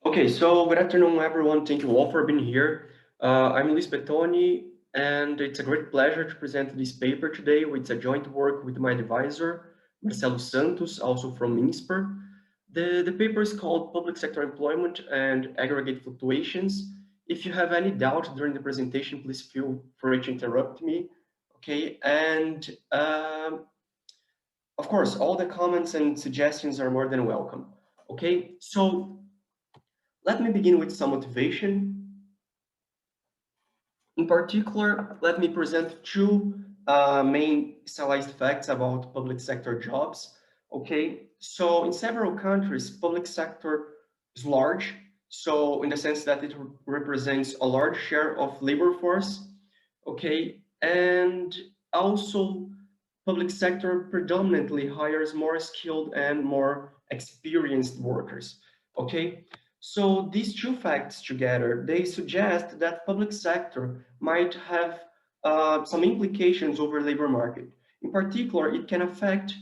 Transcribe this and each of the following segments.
Okay, so good afternoon, everyone. Thank you all for being here. I'm Luis Bettoni, and it's a great pleasure to present this paper today. It's a joint work with my advisor, Marcelo Santos, also from INSPER. The paper is called Public Sector Employment and Aggregate Fluctuations. If you have any doubt during the presentation, please feel free to interrupt me. Okay, and of course, all the comments and suggestions are more than welcome. Okay, so let me begin with some motivation. In particular, let me present two main stylized facts about public sector jobs. Okay, so in several countries, public sector is large. So in the sense that it represents a large share of labor force. Okay, and also public sector predominantly hires more skilled and more experienced workers. Okay, so these two facts together, they suggest that public sector might have some implications over labor market. In particular, it can affect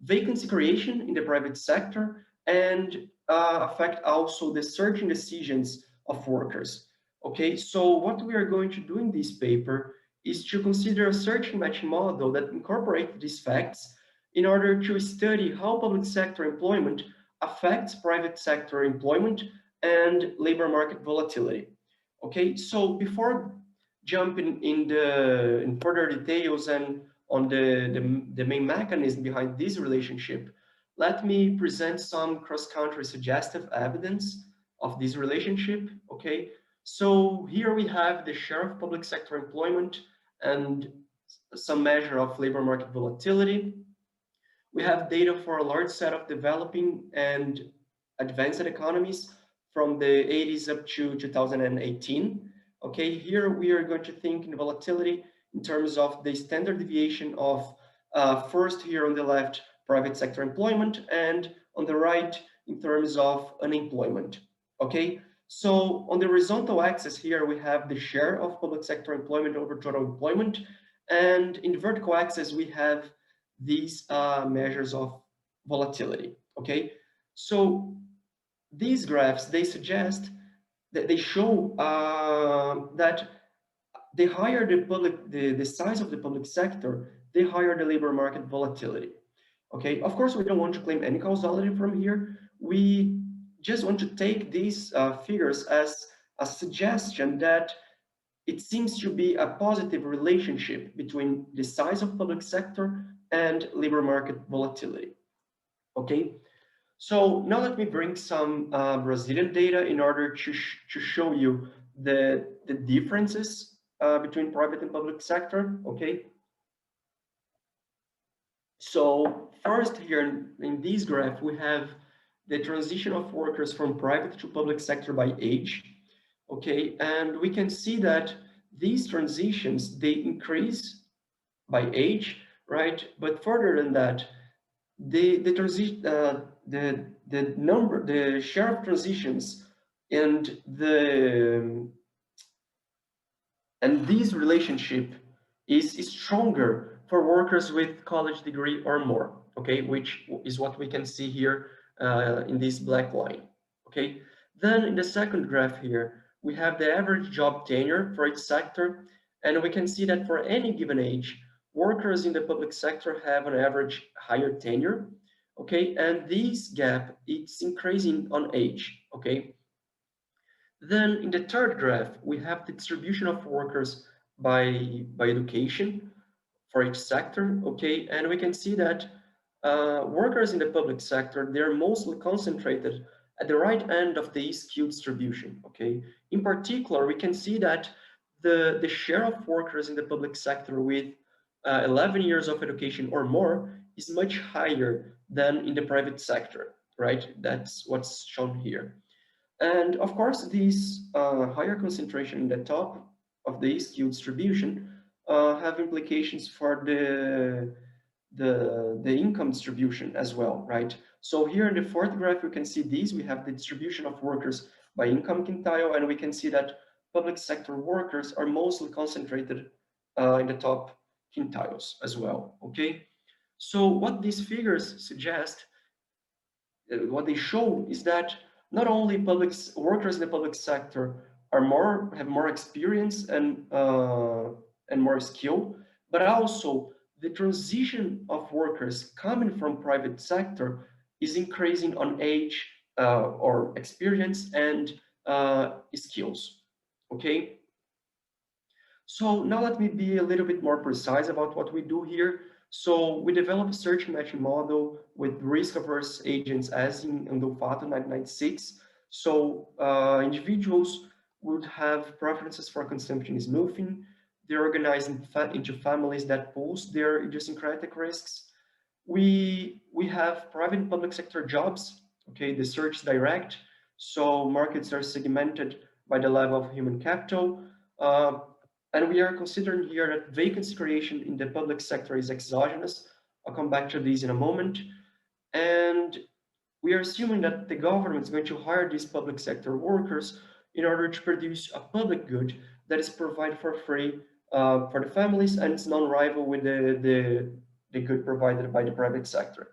vacancy creation in the private sector and affect also the searching decisions of workers. Okay, so what we are going to do in this paper is to consider a search and match model that incorporates these facts in order to study how public sector employment affects private sector employment and labor market volatility. Okay, so before jumping in further details and on the main mechanism behind this relationship, let me present some cross-country suggestive evidence of this relationship. Okay, so here we have the share of public sector employment and some measure of labor market volatility. We have data for a large set of developing and advanced economies from the 80s up to 2018. Okay, here we are going to think in volatility in terms of the standard deviation of first here on the left, private sector employment, and on the right in terms of unemployment. Okay, so on the horizontal axis here, we have the share of public sector employment over total employment. And in the vertical axis, we have these measures of volatility. Okay, so these graphs, they suggest that they show that the higher the size of the public sector, the higher the labor market volatility. Okay, of course, we don't want to claim any causality from here. We just want to take these figures as a suggestion that it seems to be a positive relationship between the size of public sector and labor market volatility. Okay, so now let me bring some Brazilian data in order to show you the differences between private and public sector. Okay, so first here in this graph, we have the transition of workers from private to public sector by age. Okay, and we can see that these transitions, they increase by age, right? But further than that, the transition, the share of transitions and this relationship is stronger for workers with college degree or more. Okay, which is what we can see here in this black line. Okay, then in the second graph here, we have the average job tenure for each sector, and we can see that for any given age, workers in the public sector have an average higher tenure. Okay, and this gap, it's increasing on age. Okay, then in the third graph, we have the distribution of workers by education for each sector. Okay, and we can see that workers in the public sector, they're mostly concentrated at the right end of the skew distribution. Okay, in particular, we can see that the share of workers in the public sector with 11 years of education or more is much higher than in the private sector, right? That's what's shown here. And of course, these higher concentration in the top of the skew distribution have implications for the income distribution as well, right? So here in the fourth graph, we can see these. We have the distribution of workers by income quintile, and we can see that public sector workers are mostly concentrated in the top quintiles as well, okay? So what these figures suggest, what they show is that not only workers in the public sector have more experience and more skill, but also the transition of workers coming from private sector is increasing on age or experience and skills. Okay, so now let me be a little bit more precise about what we do here. So we develop a search matching model with risk-averse agents as in Andolfato 1996. So individuals would have preferences for consumption smoothing. They're organized into families that pose their idiosyncratic risks. We have private and public sector jobs. Okay, the search direct. So markets are segmented by the level of human capital. Uh, and we are considering here that vacancy creation in the public sector is exogenous. I'll come back to these in a moment. And we are assuming that the government is going to hire these public sector workers in order to produce a public good that is provided for free for the families and it's non-rival with the good provided by the private sector.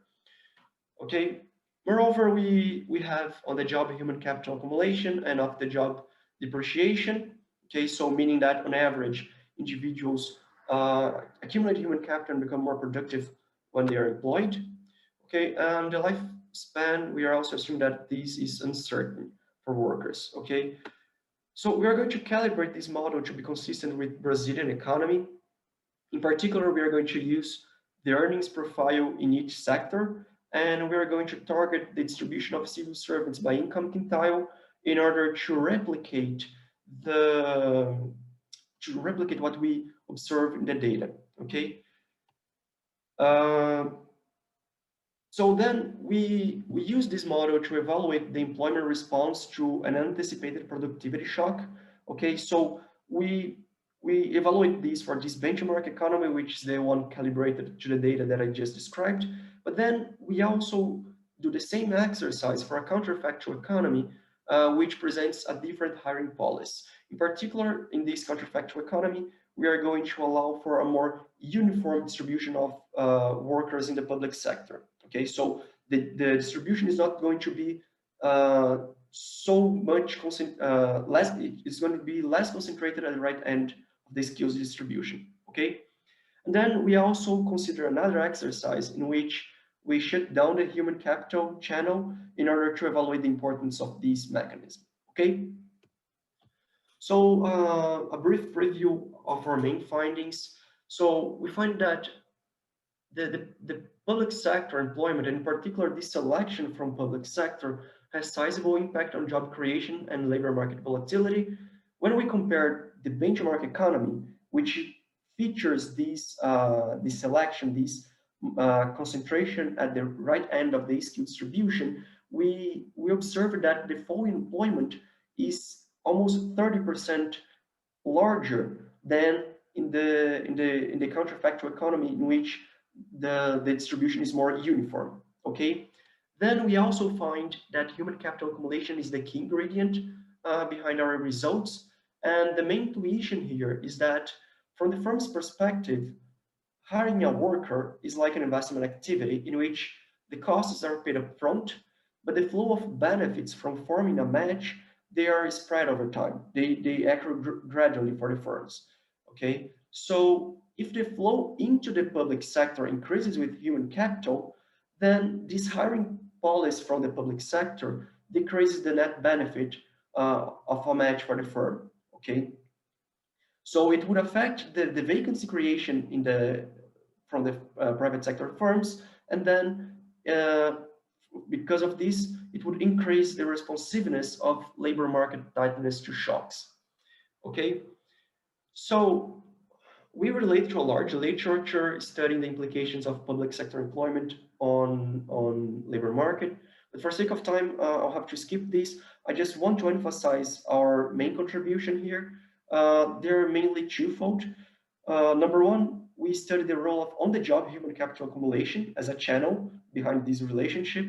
Okay. Moreover, we have on the job human capital accumulation and off the job depreciation. Okay, so meaning that on average, individuals accumulate human capital and become more productive when they are employed. Okay, and the lifespan, we are also assuming that this is uncertain for workers. Okay, so we are going to calibrate this model to be consistent with Brazilian economy. In particular, we are going to use the earnings profile in each sector, and we are going to target the distribution of civil servants by income quintile in order the to replicate what we observe in the data. Okay. Uh, so then we use this model to evaluate the employment response to an anticipated productivity shock. Okay, so we evaluate this for this benchmark economy, which is the one calibrated to the data that I just described. But then we also do the same exercise for a counterfactual economy, which presents a different hiring policy. In particular, in this counterfactual economy, we are going to allow for a more uniform distribution of workers in the public sector. Okay, so the distribution is not going to be so much less. It's going to be less concentrated at the right end of the skills distribution. Okay, and then we also consider another exercise in which we shut down the human capital channel in order to evaluate the importance of this mechanism. Okay, so a brief review of our main findings. So we find that the public sector employment, and in particular this selection from public sector, has sizable impact on job creation and labor market volatility. When we compare the benchmark economy, which features this selection, this concentration at the right end of the skill distribution, we observe that the full employment is almost 30% larger than in the counterfactual economy, in which the distribution is more uniform. Okay, then we also find that human capital accumulation is the key ingredient behind our results, and the main intuition here is that from the firm's perspective, hiring a worker is like an investment activity in which the costs are paid up front, but the flow of benefits from forming a match, they are spread over time. They accrue gradually for the firms. Okay, so if the flow into the public sector increases with human capital, then this hiring policy from the public sector decreases the net benefit of a match for the firm. Okay, so it would affect the vacancy creation from the private sector firms, and then because of this, it would increase the responsiveness of labor market tightness to shocks. Okay, so we relate to a large literature studying the implications of public sector employment on labor market. But for sake of time, I'll have to skip this. I just want to emphasize our main contribution here. They're mainly twofold. Number one, we study the role of on-the-job human capital accumulation as a channel behind this relationship.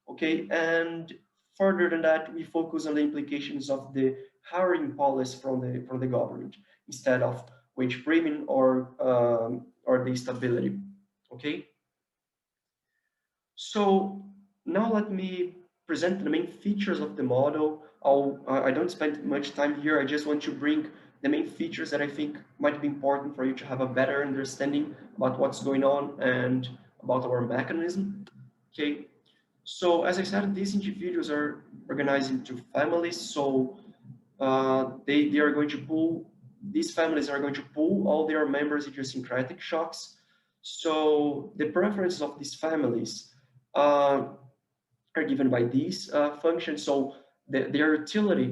Okay, and further than that, we focus on the implications of the hiring policy from the government instead of wage premium or the stability. Okay, so now let me present the main features of the model. I don't spend much time here. I just want to bring the main features that I think might be important for you to have a better understanding about what's going on and about our mechanism. Okay, so as I said, these individuals are organized into families. So they are going to pool, these families are going to pool all their members' idiosyncratic shocks. So the preferences of these families are given by these functions. So their utility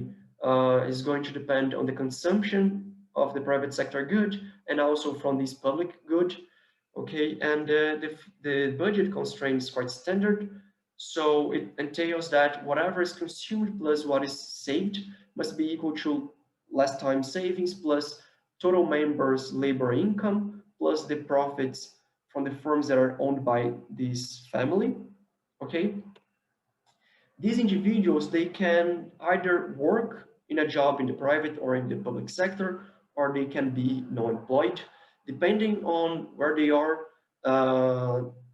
is going to depend on the consumption of the private sector good and also from this public good. Okay, and the budget constraint is quite standard. So it entails that whatever is consumed plus what is saved must be equal to last time savings plus total members' labor income plus the profits from the firms that are owned by this family. Okay, these individuals, they can either work in a job in the private or in the public sector, or they can be non-employed. Depending on where they are,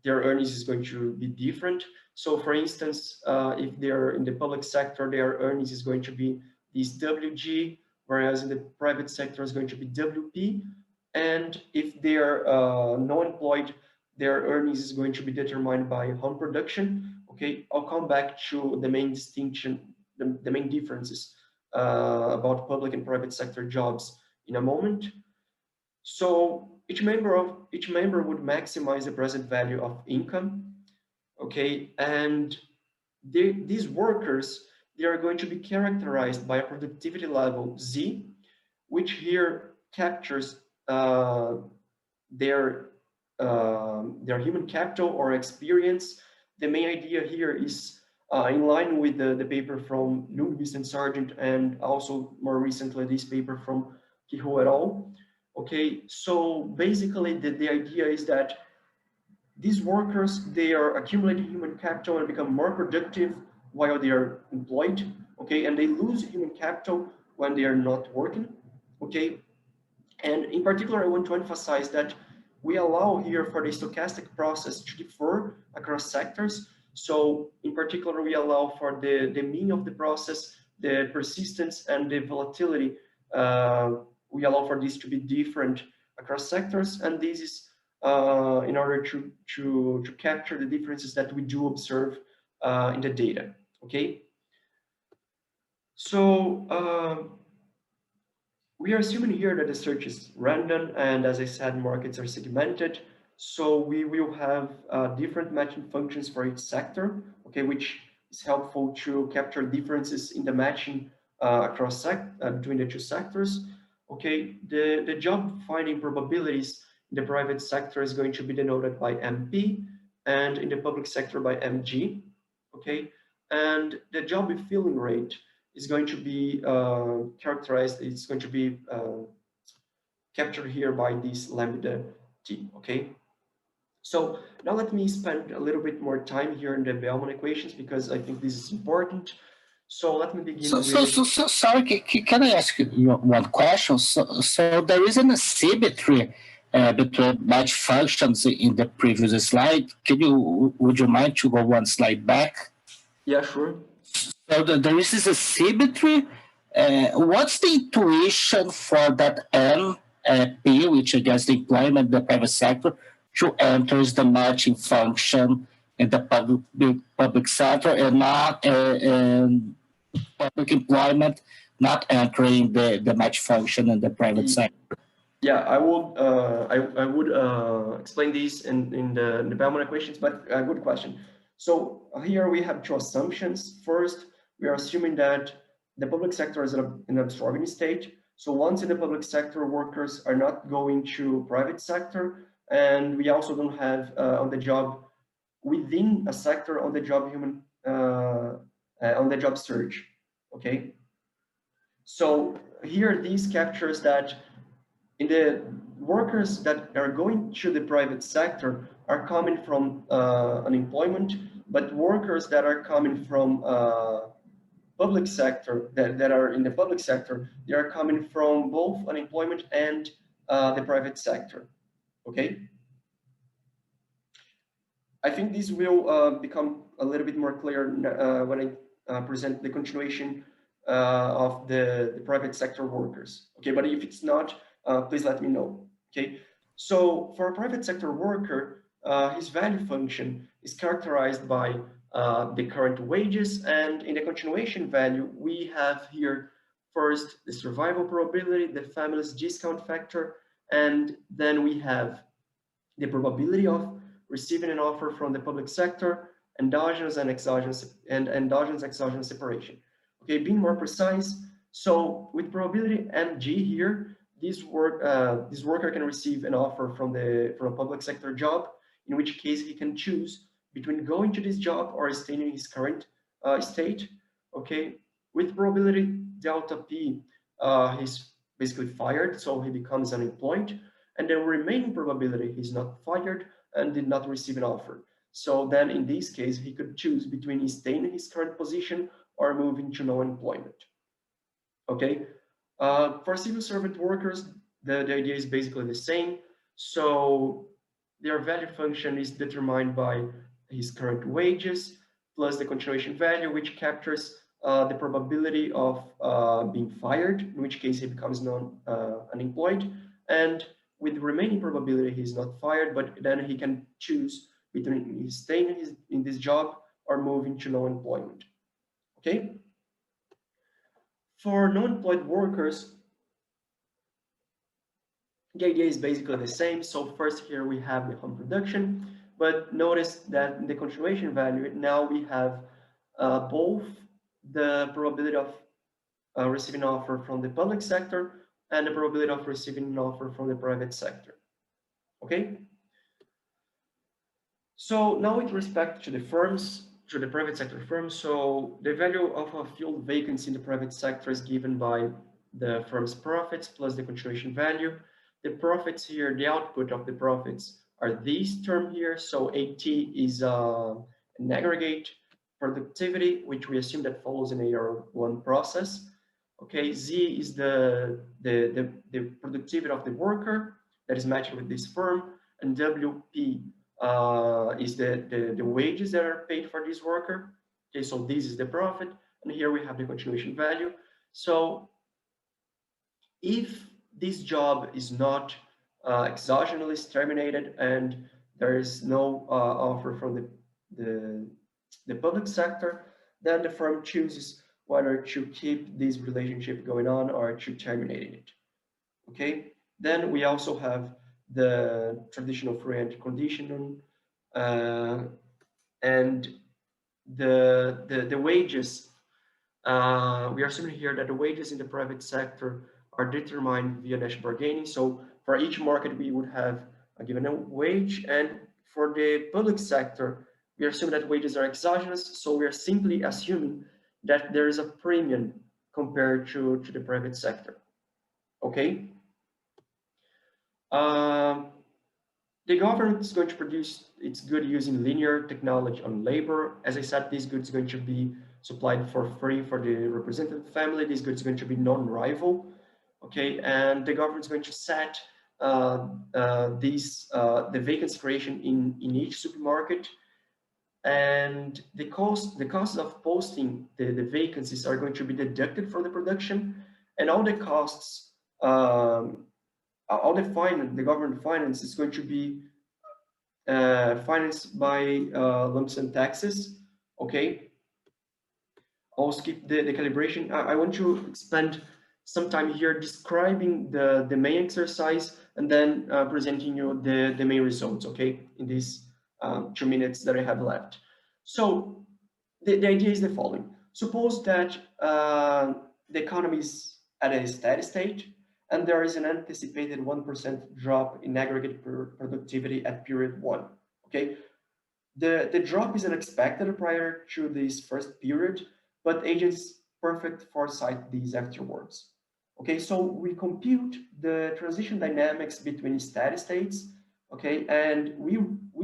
their earnings is going to be different. So for instance, if they're in the public sector, their earnings is going to be this WG, whereas in the private sector is going to be WP. And if they're non-employed, their earnings is going to be determined by home production. Okay, I'll come back to the main distinction, the main differences about public and private sector jobs in a moment. So each member would maximize the present value of income. Okay, and these workers, they are going to be characterized by a productivity level Z, which here captures their human capital or experience. The main idea here is in line with the paper from Lundqvist and Sargent, and also more recently this paper from Quijo et al. Okay, so basically the idea is that these workers, they are accumulating human capital and become more productive while they are employed. Okay, and they lose human capital when they are not working. Okay, and in particular, I want to emphasize that we allow here for the stochastic process to differ across sectors. So in particular, we allow for the mean of the process, the persistence, and the volatility. We allow for this to be different across sectors, and this is in order to capture the differences that we do observe in the data. Okay. So we are assuming here that the search is random, and as I said, markets are segmented. So we will have different matching functions for each sector, okay, which is helpful to capture differences in the matching across between the two sectors. Okay, the job finding probabilities in the private sector is going to be denoted by MP, and in the public sector by MG. Okay, and the job filling rate is going to be characterized, it's going to be captured here by this lambda t, okay? So now let me spend a little bit more time here in the Bellman equations because I think this is important. So let me begin sorry, can I ask you one question? So there is an asymmetry between match functions in the previous slide. Would you mind to go one slide back? Yeah, sure. So there is this asymmetry. What's the intuition for that NP, which I guess the employment, the private sector, to enter the matching function in the public sector and not public employment not entering the match function in the private sector? Yeah, I would explain this in the Bellman equations, but a good question. So here we have two assumptions. First, we are assuming that the public sector is in an absorbing state. So once in the public sector, workers are not going to private sector, and we also don't have on the job within a sector on the job on the job search. Okay. So here this captures that in the workers that are going to the private sector are coming from unemployment, but workers that are coming from public sector, that are in the public sector, they are coming from both unemployment and the private sector, okay? I think this will become a little bit more clear when I present the continuation of the private sector workers. Okay, but if it's not, please let me know. Okay, so for a private sector worker, his value function is characterized by the current wages, and in the continuation value, we have here first the survival probability, the family's discount factor, and then we have the probability of receiving an offer from the public sector, endogenous and exogenous and endogenous exogenous separation. Okay, being more precise, so with probability MG here, this worker can receive an offer from a public sector job, in which case he can choose between going to this job or staying in his current state. Okay, with probability delta P, he's basically fired, so he becomes unemployed, and the remaining probability he's not fired and did not receive an offer. So then in this case, he could choose between staying in his current position or moving to no employment. Okay, for civil servant workers, the idea is basically the same. So their value function is determined by his current wages plus the continuation value, which captures the probability of being fired, in which case he becomes unemployed, and with remaining probability he's not fired, but then he can choose between staying in this job or moving to no employment. Okay? For non-employed workers, the idea is basically the same. So first here we have the home production, but notice that in the continuation value, now we have both the probability of receiving an offer from the public sector and the probability of receiving an offer from the private sector. Okay? So now with respect to the firms, to the private sector firms, so the value of a filled vacancy in the private sector is given by the firm's profits plus the continuation value. The profits here, the output of the profits are this term here. So AT is an aggregate productivity, which we assume that follows an AR1 process. Okay, Z is the productivity of the worker that is matched with this firm, and WP is the wages that are paid for this worker. Okay, so this is the profit, and here we have the continuation value. So if this job is not exogenously terminated and there is no offer from the public sector, then the firm chooses whether to keep this relationship going on or to terminate it. Okay, then we also have the traditional free entry condition, and the wages. We are assuming here that the wages in the private sector are determined via national bargaining. So for each market, we would have a given wage, and for the public sector, we are assuming that wages are exogenous. So we are simply assuming that there is a premium compared to the private sector. Okay. The government is going to produce its good using linear technology on labor. As I said, these goods are going to be supplied for free for the representative family. These goods are going to be non-rival. Okay, and the government is going to set the vacancy creation in each supermarket, and the costs of posting the vacancies are going to be deducted from the production, and all the costs, all the government finance is going to be financed by lump sum taxes. Okay, I'll skip the calibration. I want to spend some time here describing the main exercise and then presenting you the main results, okay, in these 2 minutes that I have left. So the idea is the following. Suppose that the economy is at a steady state and there is an anticipated 1% drop in aggregate productivity at period 1, okay? The drop is unexpected prior to this first period, but agents perfect foresight these afterwards. Okay, so we compute the transition dynamics between steady states, okay, and we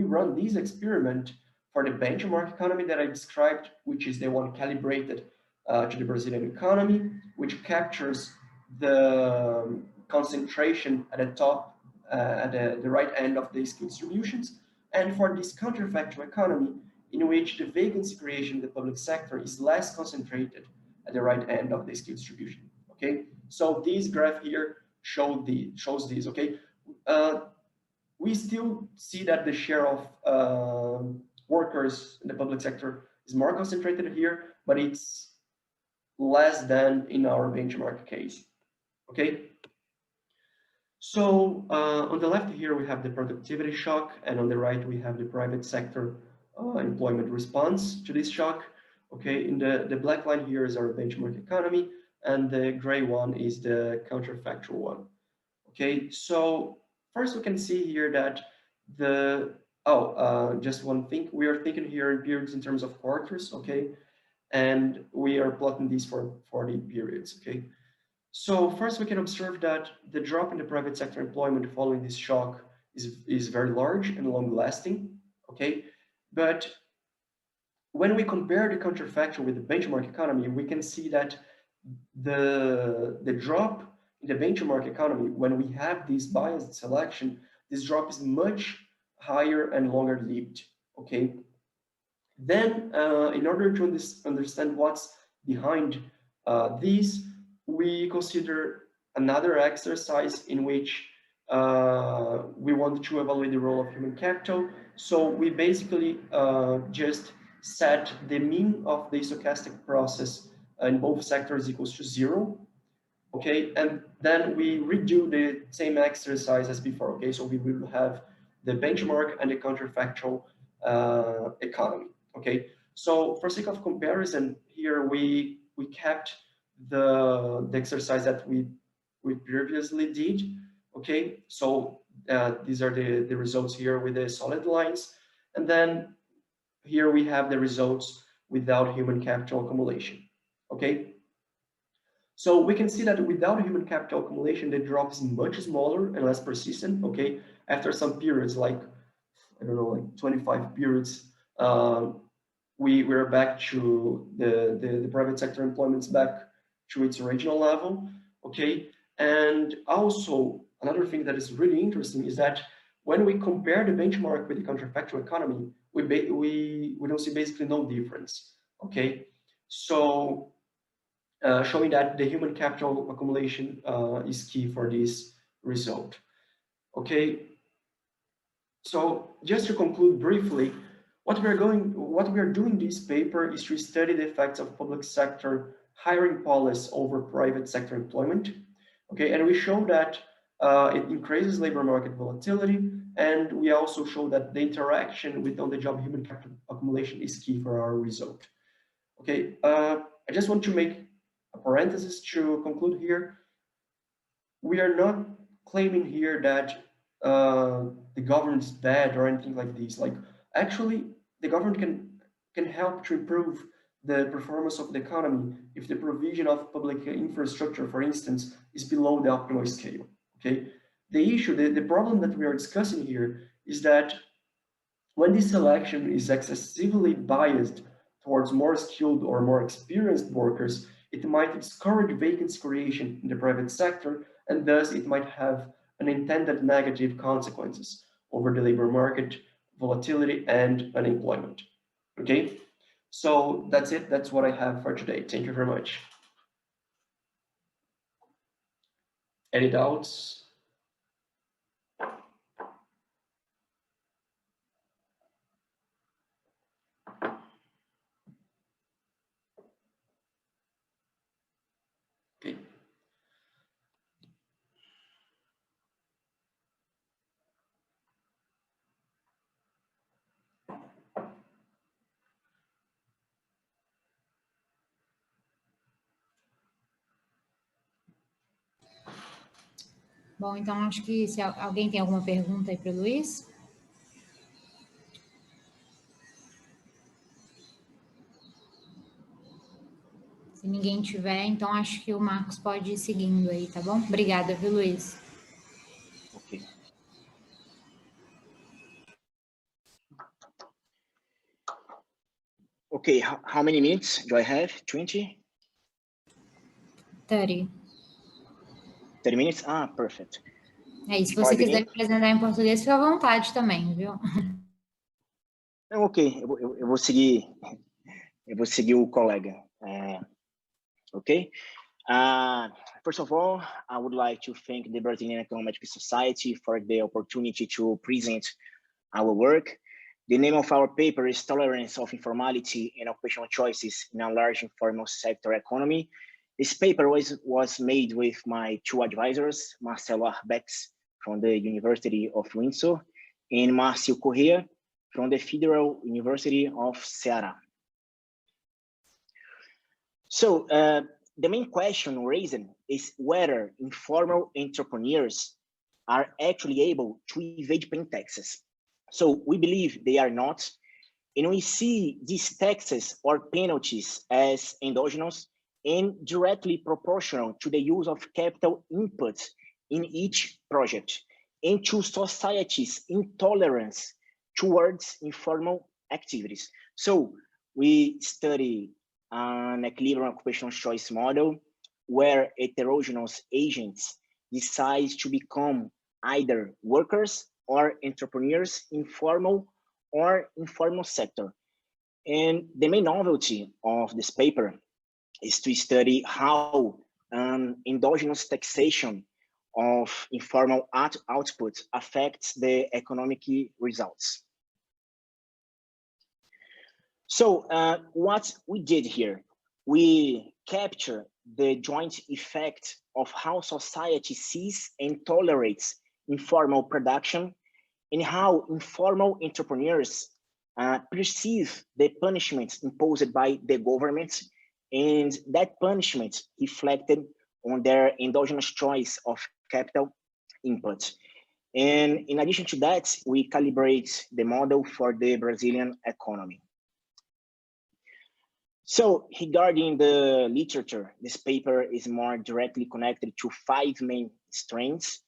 run this experiment for the benchmark economy that I described, which is the one calibrated to the Brazilian economy, which captures the concentration at the top, at the right end of the skill distributions. And for this counterfactual economy, in which the vacancy creation in the public sector is less concentrated at the right end of the skill distribution. Okay, so this graph here shows this. Okay, we still see that the share of workers in the public sector is more concentrated here, but it's less than in our benchmark case. Okay. So on the left here, we have the productivity shock, and on the right, we have the private sector employment response to this shock. Okay, in the black line here is our benchmark economy, and the gray one is the counterfactual one. Okay, so first we can see here that just one thing, we are thinking here in periods in terms of quarters, okay, and we are plotting these for 40 periods, okay. So first we can observe that the drop in the private sector employment following this shock is very large and long lasting, okay? But when we compare the counterfactual with the benchmark economy, we can see that the drop in the benchmark economy, when we have this biased selection, this drop is much higher and longer lived, okay? Then in order to understand what's behind this, we consider another exercise in which we want to evaluate the role of human capital. So we basically just set the mean of the stochastic process in both sectors equals to 0. Okay, and then we redo the same exercise as before. Okay, so we will have the benchmark and the counterfactual economy. Okay, so for sake of comparison, here we kept the exercise that we previously did. Okay, so these are the results here with the solid lines, and then here we have the results without human capital accumulation. Okay, so we can see that without human capital accumulation, the drop is much smaller and less persistent. Okay, after some periods, like I don't know, like 25 periods, we're back to the private sector employment's back to its original level. Okay, and also another thing that is really interesting is that when we compare the benchmark with the counterfactual economy, we don't see basically no difference. Okay, so showing that the human capital accumulation is key for this result. Okay, so just to conclude briefly, what we are doing in this paper is to study the effects of public sector hiring policies over private sector employment. Okay, and we show that it increases labor market volatility, and we also show that the interaction with on-the-job human capital accumulation is key for our result. Okay, I just want to make a parenthesis to conclude here. We are not claiming here that the government is bad or anything like this. Like, actually, the government can help to improve the performance of the economy if the provision of public infrastructure, for instance, is below the optimal scale. Okay, the issue, the problem that we are discussing here is that when this selection is excessively biased towards more skilled or more experienced workers, it might discourage vacancy creation in the private sector, and thus it might have unintended negative consequences over the labor market, volatility, and unemployment. Okay, so that's it. That's what I have for today. Thank you very much. Any doubts? Okay. Bom, então acho que se alguém tem alguma pergunta aí para o Luiz. Se ninguém tiver, então acho que o Marcos pode ir seguindo aí, tá bom? Obrigada, viu, Luiz? Okay. Okay, how many minutes do I have? 20? 30. 30 minutes? Ah, perfect. É isso, se você quiser me apresentar em português, fica à vontade também, viu? Ok, eu vou seguir o colega. Ok. First of all, I would like to thank the Brazilian Econometric Society for the opportunity to present our work. The name of our paper is Tolerance of Informality and Occupational Choices in a Large Informal Sector Economy. This paper was made with my two advisors, Marcelo Arbex from the University of Windsor and Márcio Correa from the Federal University of Ceará. So the main question raised is whether informal entrepreneurs are actually able to evade paying taxes. So we believe they are not, and we see these taxes or penalties as endogenous and directly proportional to the use of capital inputs in each project and to society's intolerance towards informal activities. So we study an equilibrium occupational choice model where heterogeneous agents decide to become either workers or entrepreneurs in formal or informal sector. And the main novelty of this paper is to study how endogenous taxation of informal output affects the economic results. So what we did here, we capture the joint effect of how society sees and tolerates informal production and how informal entrepreneurs perceive the punishments imposed by the government, and that punishment reflected on their endogenous choice of capital input. And in addition to that, we calibrate the model for the Brazilian economy. So regarding the literature, this paper is more directly connected to 5 main strengths.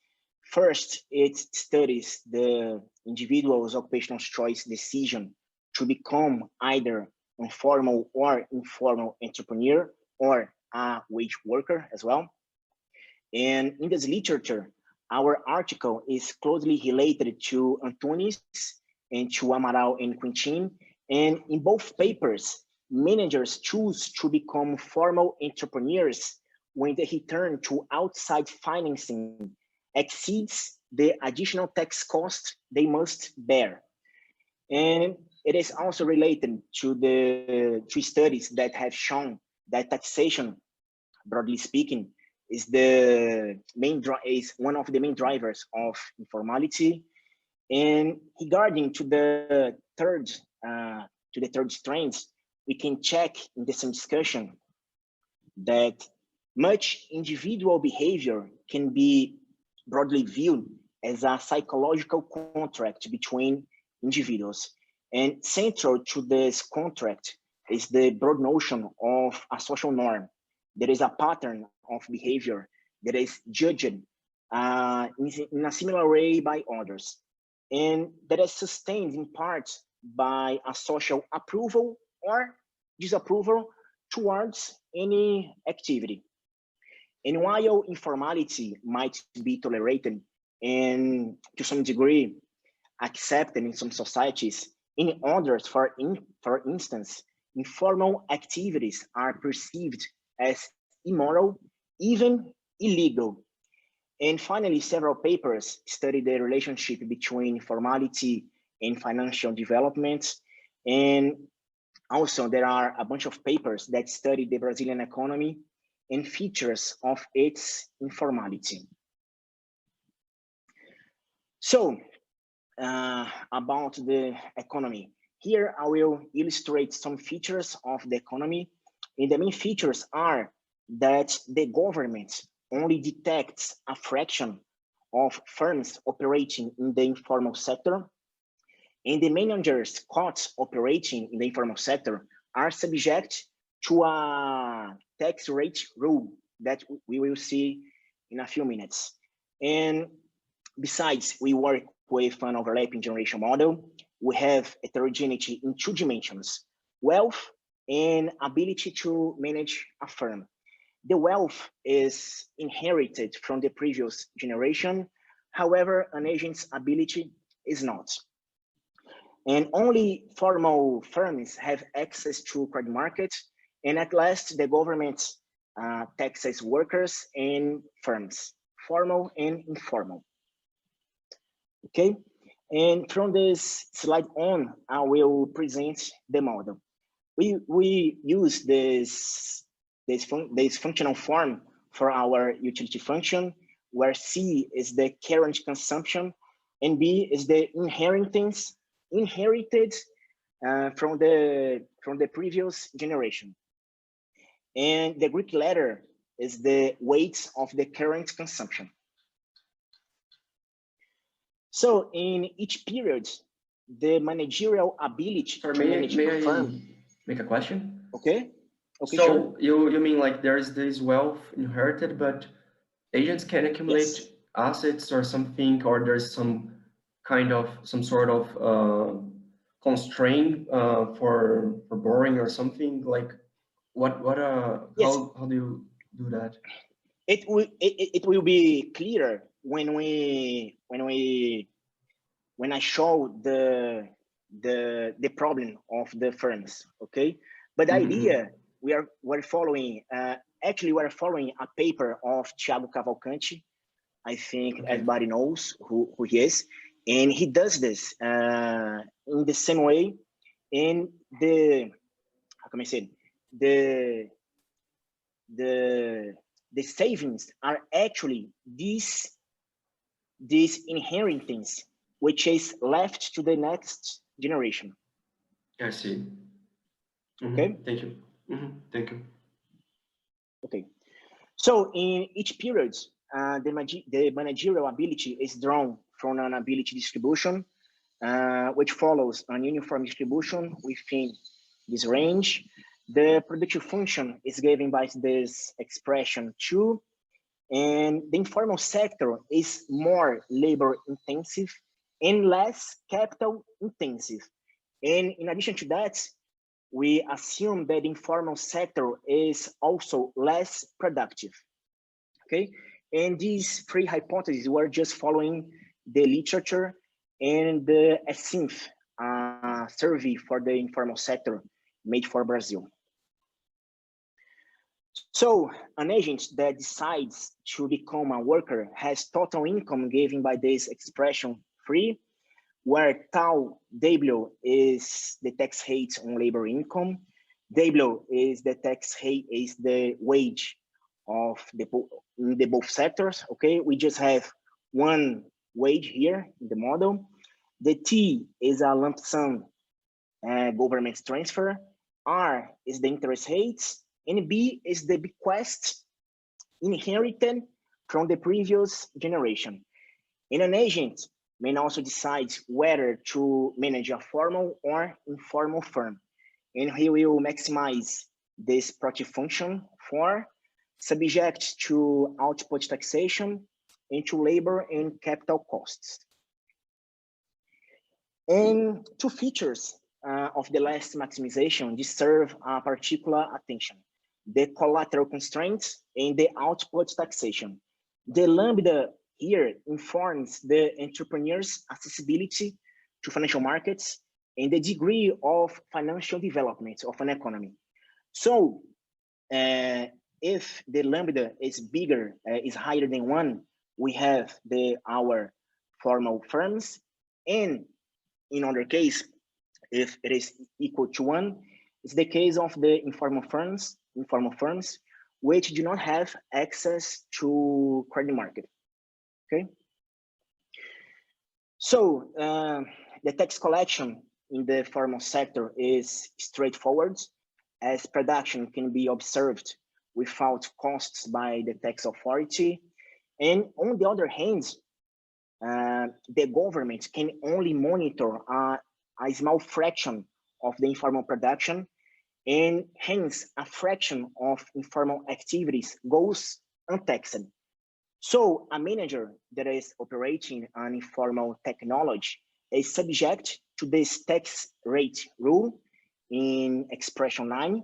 First, it studies the individual's occupational choice decision to become either a formal or informal entrepreneur or a wage worker as well. And in this literature, our article is closely related to Antunes and to Amaral and Quintin. And in both papers, managers choose to become formal entrepreneurs when the return to outside financing exceeds the additional tax cost they must bear. And it is also related to the 3 studies that have shown that taxation, broadly speaking, is one of the main drivers of informality. And regarding to the third strand, we can check in the same discussion that much individual behavior can be broadly viewed as a psychological contract between individuals. And central to this contract is the broad notion of a social norm. There is a pattern of behavior that is judged in a similar way by others, and that is sustained in part by a social approval or disapproval towards any activity. And while informality might be tolerated and to some degree accepted in some societies, in others, for instance, informal activities are perceived as immoral, even illegal. And finally, several papers study the relationship between formality and financial development. And also, there are a bunch of papers that study the Brazilian economy and features of its informality. So, about the economy. Here, I will illustrate some features of the economy. And the main features are that the government only detects a fraction of firms operating in the informal sector, and the managers caught operating in the informal sector are subject to a tax rate rule that we will see in a few minutes. And besides, we work with an overlapping generation model. We have heterogeneity in 2 dimensions, wealth and ability to manage a firm. The wealth is inherited from the previous generation. However, an agent's ability is not. And only formal firms have access to credit markets. And at last, the government taxes workers and firms, formal and informal. Okay, and from this slide on, I will present the model. We use this functional form for our utility function, where C is the current consumption and B is the inherited from the previous generation. And the Greek letter is the weight of the current consumption. So in each period, the managerial ability to manage a firm. Make a question? Okay. Okay. So sure. you mean like there's this wealth inherited, but agents can accumulate Yes. assets or something, or there's some sort of constraint for borrowing or something, like Yes. how do you do that? It will be clearer when I show the problem of the firms. Okay, but the idea we're following actually we're following a paper of Thiago Cavalcanti. I think everybody knows who he is, and he does this in the same way. In the how can I say the savings are actually these inheritance which is left to the next generation. I see. Okay. Thank you. Thank you. Okay. So in each period, the managerial ability is drawn from an ability distribution, which follows an uniform distribution within this range. The productive function is given by this expression 2, and the informal sector is more labor intensive and less capital intensive. And in addition to that, we assume that the informal sector is also less productive. Okay, and these three hypotheses were just following the literature and the SINF survey for the informal sector made for Brazil. So an agent that decides to become a worker has total income given by this expression 3, where tau W is the tax rate on labor income. W is the tax rate, is the wage of the both sectors. Okay, we just have one wage here in the model. The T is a lump sum government transfer. R is the interest rates, and B is the bequest inherited from the previous generation. And an agent may also decide whether to manage a formal or informal firm, and he will maximize this productive function for subject to output taxation and to labor and capital costs. And two features of the last maximization deserve particular attention: the collateral constraints and the output taxation. The lambda here informs the entrepreneur's accessibility to financial markets and the degree of financial development of an economy. So if the lambda is bigger, is higher than 1, we have our formal firms, and in other case, if it is equal to 1, it's the case of the informal firms, which do not have access to credit market. Okay. So the tax collection in the formal sector is straightforward, as production can be observed without costs by the tax authority. And on the other hand, the government can only monitor a small fraction of the informal production, and hence a fraction of informal activities goes untaxed. So a manager that is operating an informal technology is subject to this tax rate rule in expression 9.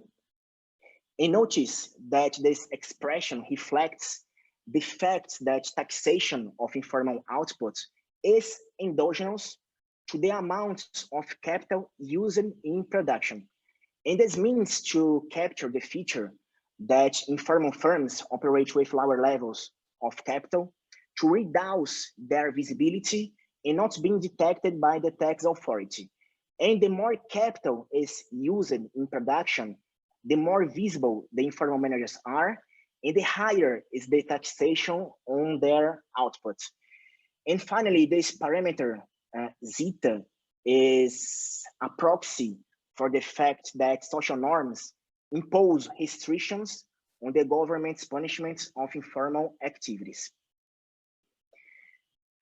And notice that this expression reflects the fact that taxation of informal output is endogenous to the amount of capital used in production. And this means to capture the feature that informal firms operate with lower levels of capital to reduce their visibility and not being detected by the tax authority. And the more capital is used in production, the more visible the informal managers are, and the higher is the taxation on their output. And finally, this parameter, zeta, is a proxy for the fact that social norms impose restrictions on the government's punishments of informal activities.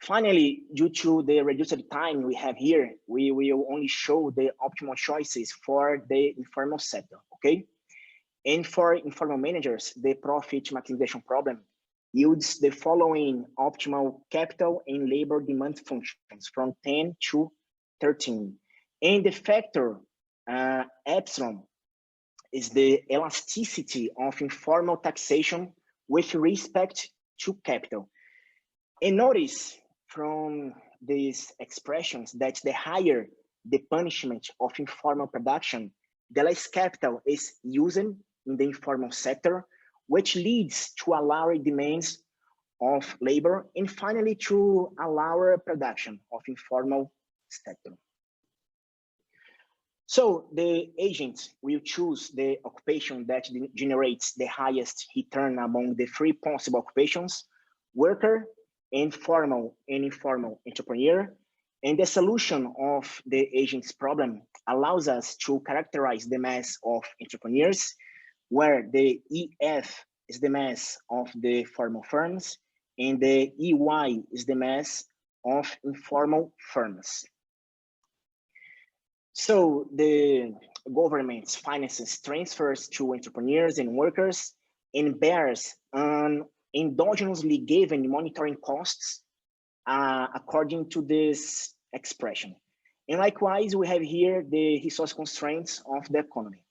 Finally, due to the reduced time we have here, we will only show the optimal choices for the informal sector, okay? And for informal managers, the profit maximization problem yields the following optimal capital and labor demand functions from 10 to 13. And the factor epsilon is the elasticity of informal taxation with respect to capital. And notice from these expressions that the higher the punishment of informal production, the less capital is used in the informal sector, which leads to a lower demands of labor, and finally to a lower production of informal sector. So the agent will choose the occupation that generates the highest return among the three possible occupations: worker, informal, and informal entrepreneur. And the solution of the agent's problem allows us to characterize the mass of entrepreneurs, where the EF is the mass of the formal firms, and the EY is the mass of informal firms. So the government finances transfers to entrepreneurs and workers and bears an endogenously given monitoring costs according to this expression. And likewise, we have here the resource constraints of the economy.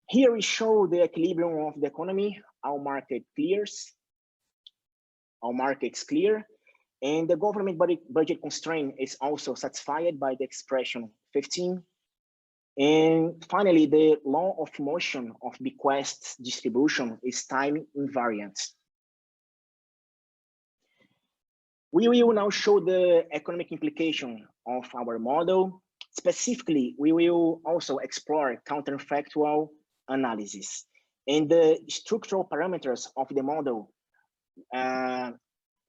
Here we show the equilibrium of the economy. All markets clear, and the government budget constraint is also satisfied by the expression 15. And finally, the law of motion of bequests distribution is time invariant. We will now show the economic implication of our model. Specifically, we will also explore counterfactual analysis. And the structural parameters of the model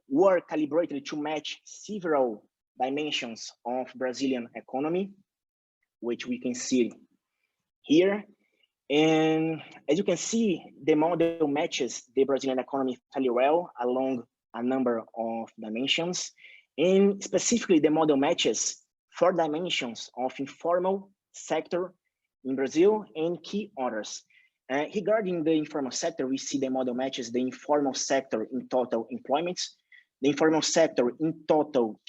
were calibrated to match several dimensions of Brazilian economy, which we can see here. And as you can see, the model matches the Brazilian economy fairly well along a number of dimensions. And specifically, the model matches 4 dimensions of informal sector in Brazil and key others. Regarding the informal sector, we see the model matches the informal sector in total employment, the informal sector in total,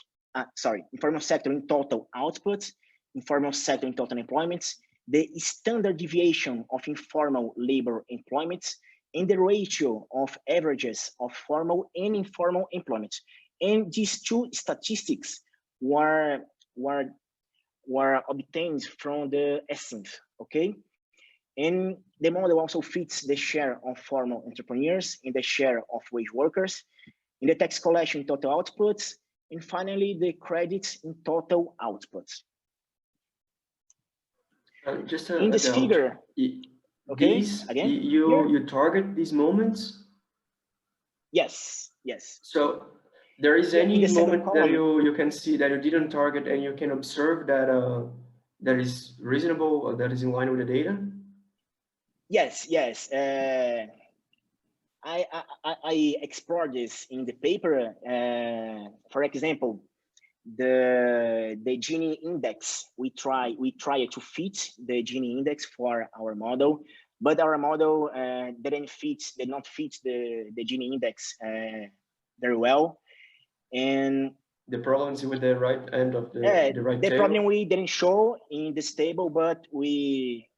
informal sector in total output, informal sector in total employment, the standard deviation of informal labor employment, and the ratio of averages of formal and informal employment. And these 2 statistics were obtained from the ESINF, okay? And the model also fits the share of formal entrepreneurs in the share of wage workers, in the tax collection in total outputs, and finally the credits in total outputs. Just in this doubt. figure, okay, These, again, you target these moments? Yes. So there is Yeah, any moment that column, you can see that you didn't target and you can observe that that is reasonable or that is in line with the data? Yes. I explored this in the paper. For example, the Gini index, we try to fit the Gini index for our model, but our model did not fit the Gini index very well. And the problem is with the right end of the right the tail. problem we didn't show in this table, but we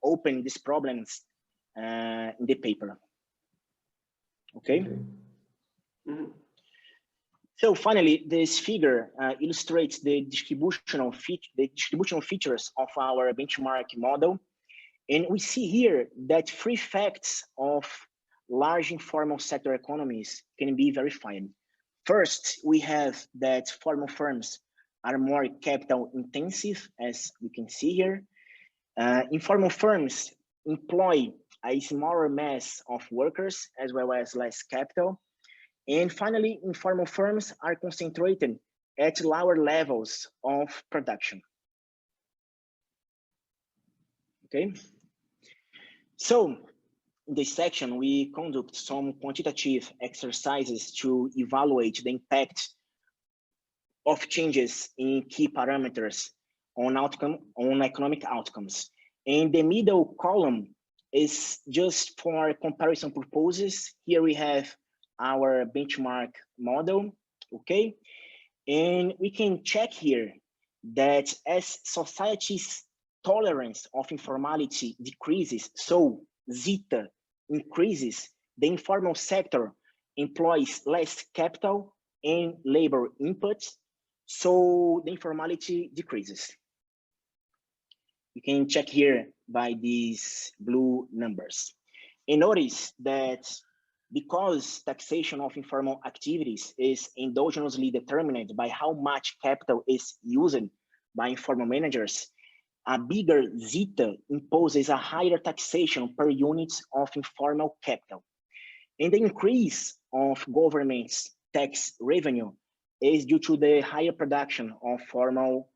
opened these problems in the paper. Okay. Mm-hmm. So finally, this figure illustrates the distributional features of our benchmark model. And we see here that 3 facts of large informal sector economies can be verified. First, we have that formal firms are more capital intensive, as we can see here. Informal firms employ a smaller mass of workers as well as less capital. And finally, informal firms are concentrated at lower levels of production. Okay. So in this section, we conduct some quantitative exercises to evaluate the impact of changes in key parameters on economic outcomes. And the middle column is just for comparison purposes. Here we have our benchmark model, okay? And we can check here that as society's tolerance of informality decreases, so zeta increases, the informal sector employs less capital and labor inputs, so the informality decreases. You can check here by these blue numbers. And notice that because taxation of informal activities is endogenously determined by how much capital is used by informal managers, a bigger zeta imposes a higher taxation per unit of informal capital. And the increase of government's tax revenue is due to the higher production of formal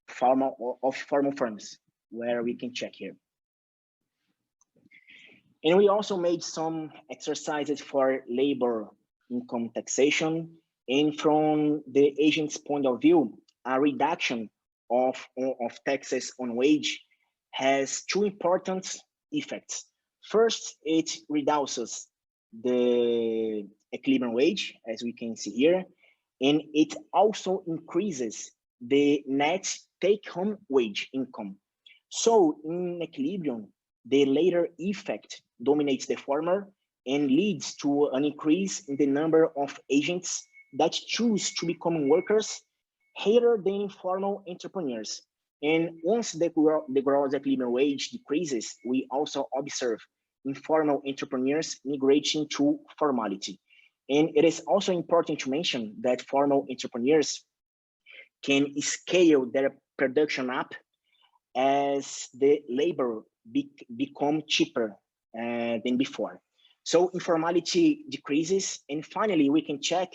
firms, where we can check here. And we also made some exercises for labor income taxation. And from the agent's point of view, a reduction of taxes on wage has 2 important effects. First, it reduces the equilibrium wage, as we can see here, and it also increases the net take-home wage income. So in equilibrium, the latter effect dominates the former and leads to an increase in the number of agents that choose to become workers rather than informal entrepreneurs. And once the gross equilibrium wage decreases, we also observe informal entrepreneurs migrating to formality. And it is also important to mention that formal entrepreneurs can scale their production up as the labor become cheaper than before. So informality decreases. And finally, we can check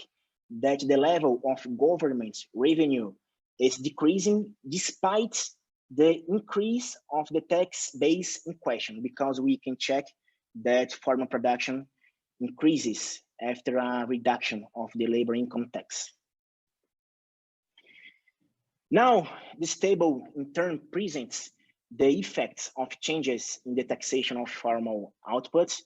that the level of government revenue is decreasing despite the increase of the tax base in question, because we can check that formal production increases after a reduction of the labor income tax. Now, this table in turn presents the effects of changes in the taxation of formal outputs,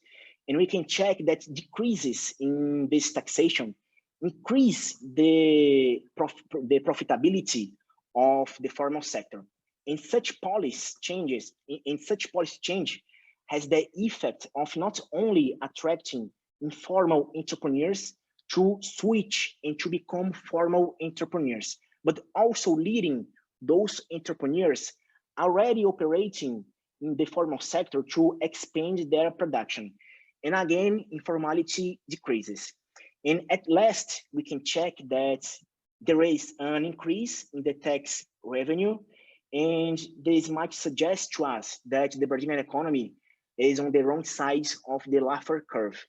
and we can check that decreases in this taxation increase the profitability of the formal sector. And such policy change has the effect of not only attracting informal entrepreneurs to switch and to become formal entrepreneurs, but also leading those entrepreneurs already operating in the formal sector to expand their production. And again, informality decreases. And at last, we can check that there is an increase in the tax revenue. And this might suggest to us that the Brazilian economy is on the wrong side of the Laffer curve.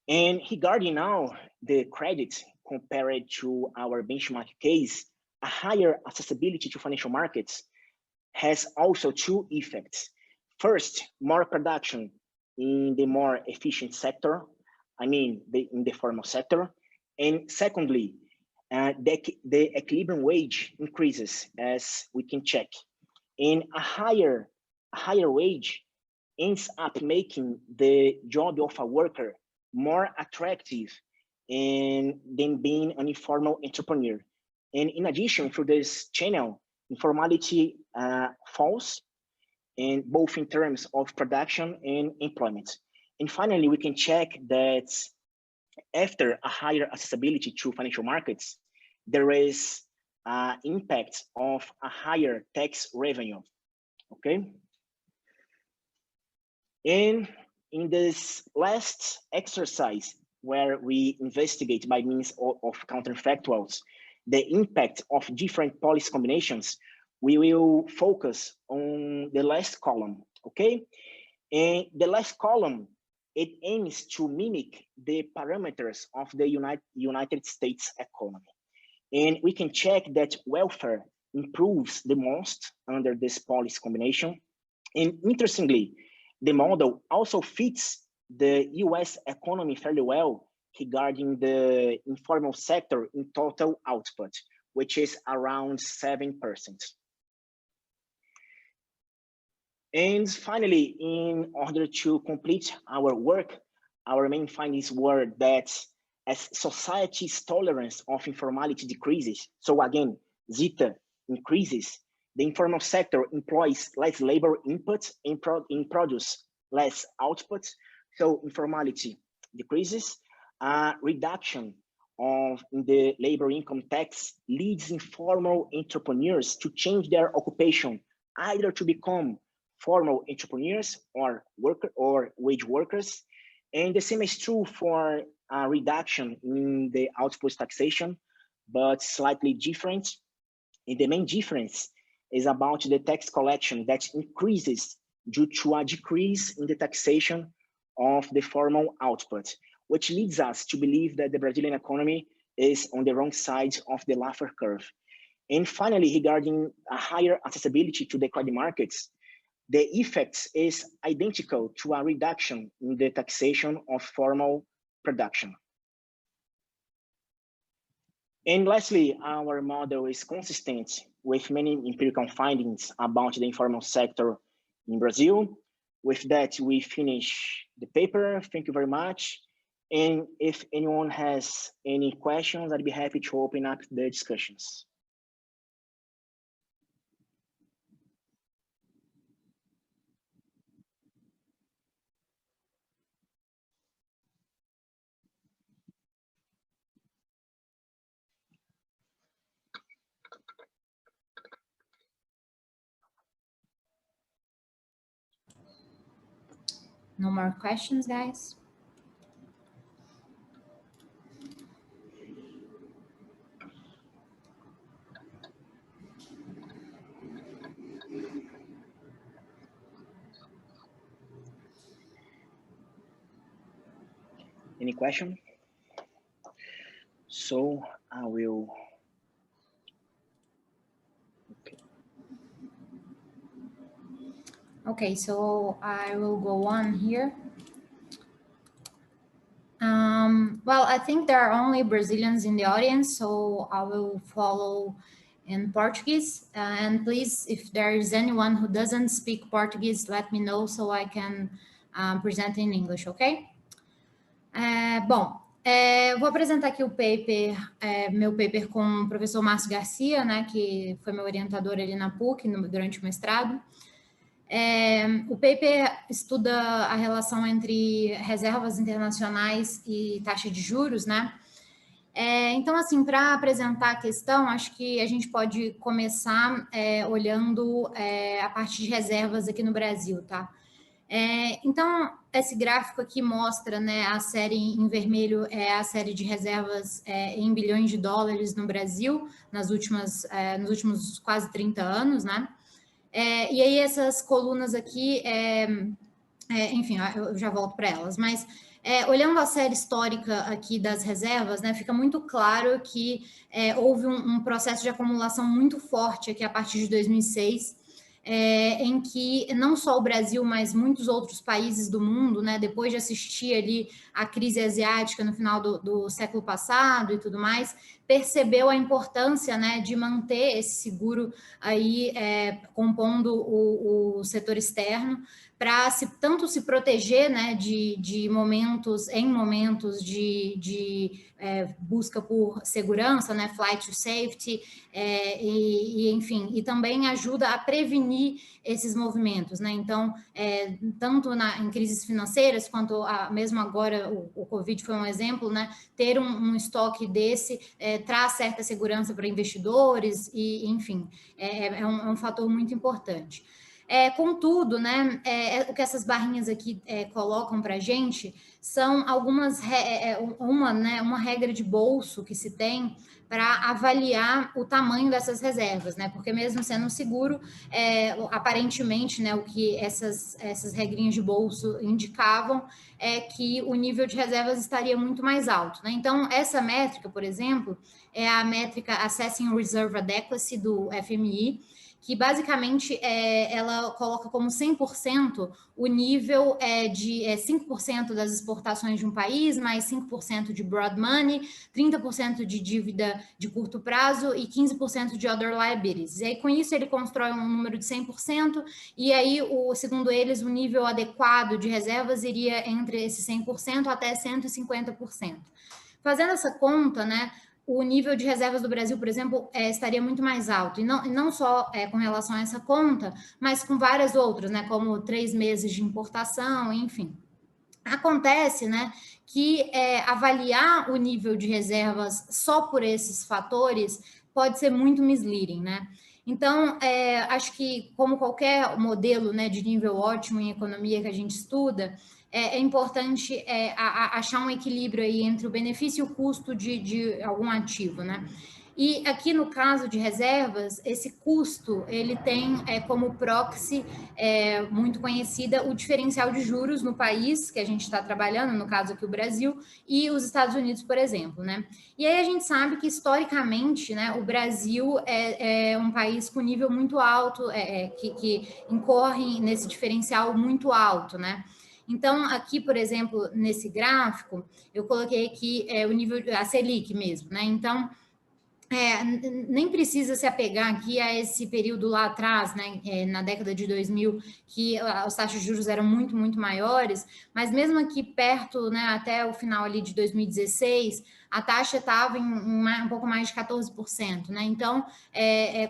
And regarding now the credit compared to our benchmark case, a higher accessibility to financial markets has also 2 effects. First, more production in the more efficient sector, I mean in the formal sector. And secondly, the equilibrium wage increases, as we can check. And a higher wage ends up making the job of a worker more attractive than being an informal entrepreneur. And in addition to this channel, informality falls, and both in terms of production and employment. And finally, we can check that after a higher accessibility to financial markets, there is an impact of a higher tax revenue, okay? And in this last exercise, where we investigate by means of counterfactuals, the impact of different policy combinations, we will focus on the last column, okay? And the last column, it aims to mimic the parameters of the United States economy. And we can check that welfare improves the most under this policy combination. And interestingly, the model also fits the US economy fairly well regarding the informal sector in total output, which is around 7%. And finally, in order to complete our work, our main findings were that as society's tolerance of informality decreases, so again, zeta increases, the informal sector employs less labor input and produce less output, so informality decreases. Reduction in the labor income tax leads informal entrepreneurs to change their occupation, either to become formal entrepreneurs or wage workers. And the same is true for a reduction in the output taxation, but slightly different. And the main difference is about the tax collection that increases due to a decrease in the taxation of the formal output, which leads us to believe that the Brazilian economy is on the wrong side of the Laffer curve. And finally, regarding a higher accessibility to the credit markets, the effect is identical to a reduction in the taxation of formal production. And lastly, our model is consistent with many empirical findings about the informal sector in Brazil. With that, we finish the paper. Thank you very much. And if anyone has any questions, I'd be happy to open up the discussions. No more questions, guys? Any question? So I will. Okay, so I will go on here. Well, I think there are only Brazilians in the audience, so I will follow in Portuguese. And please, if there is anyone who doesn't speak Portuguese, let me know so I can present in English, ok? Bom, vou apresentar aqui o paper, meu paper com o professor Márcio Garcia, né, que foi meu orientador ali na PUC durante o mestrado. O paper estuda a relação entre reservas internacionais e taxa de juros, né? Então, assim, para apresentar a questão, acho que a gente pode começar olhando a parte de reservas aqui no Brasil, tá? Então, esse gráfico aqui mostra, né, a série em vermelho é a série de reservas em bilhões de dólares no Brasil nos últimos quase 30 anos, né? E aí essas colunas aqui, enfim, eu já volto para elas, mas olhando a série histórica aqui das reservas, né, fica muito claro que houve um processo de acumulação muito forte aqui a partir de 2006, em que não só o Brasil, mas muitos outros países do mundo, né, depois de assistir ali a crise asiática no final do século passado e tudo mais, percebeu a importância, né, de manter esse seguro aí compondo o setor externo, para tanto se proteger, né, em momentos de busca por segurança, né, flight to safety, enfim, e também ajuda a prevenir esses movimentos, né? Então, tanto em crises financeiras, quanto mesmo agora o Covid foi um exemplo, né? Ter um estoque desse traz certa segurança para investidores e, enfim, é um fator muito importante. Contudo, né, o que essas barrinhas aqui colocam para a gente são algumas, uma regra de bolso que se tem para avaliar o tamanho dessas reservas, né? Porque mesmo sendo seguro, aparentemente, né, o que essas regrinhas de bolso indicavam é que o nível de reservas estaria muito mais alto, né? Então, essa métrica, por exemplo, é a métrica Assessing Reserve Adequacy do FMI, que basicamente ela coloca como 100% o nível de 5% das exportações de um país, mais 5% de broad money, 30% de dívida de curto prazo e 15% de other liabilities. E aí, com isso, ele constrói um número de 100%, e aí, segundo eles, o nível adequado de reservas iria entre esse 100% até 150%. Fazendo essa conta, né, o nível de reservas do Brasil, por exemplo, estaria muito mais alto. E não só com relação a essa conta, mas com várias outras, né? Como 3 meses de importação, enfim. Acontece, né, que avaliar o nível de reservas só por esses fatores pode ser muito misleading, né? Então, acho que, como qualquer modelo, né, de nível ótimo em economia que a gente estuda, é importante achar um equilíbrio aí entre o benefício e o custo de algum ativo, né? E aqui no caso de reservas, esse custo, ele tem como proxy muito conhecida o diferencial de juros no país que a gente está trabalhando, no caso aqui o Brasil, e os Estados Unidos, por exemplo, né? E aí a gente sabe que, historicamente, né, o Brasil é um país com nível muito alto, que incorre nesse diferencial muito alto, né? Então, aqui, por exemplo, nesse gráfico, eu coloquei aqui o nível, a Selic mesmo, né? Então, nem precisa se apegar aqui a esse período lá atrás, né, na década de 2000, que as taxas de juros eram muito, muito maiores, mas mesmo aqui perto, né, até o final ali de 2016, a taxa estava em um pouco mais de 14%, né? Então,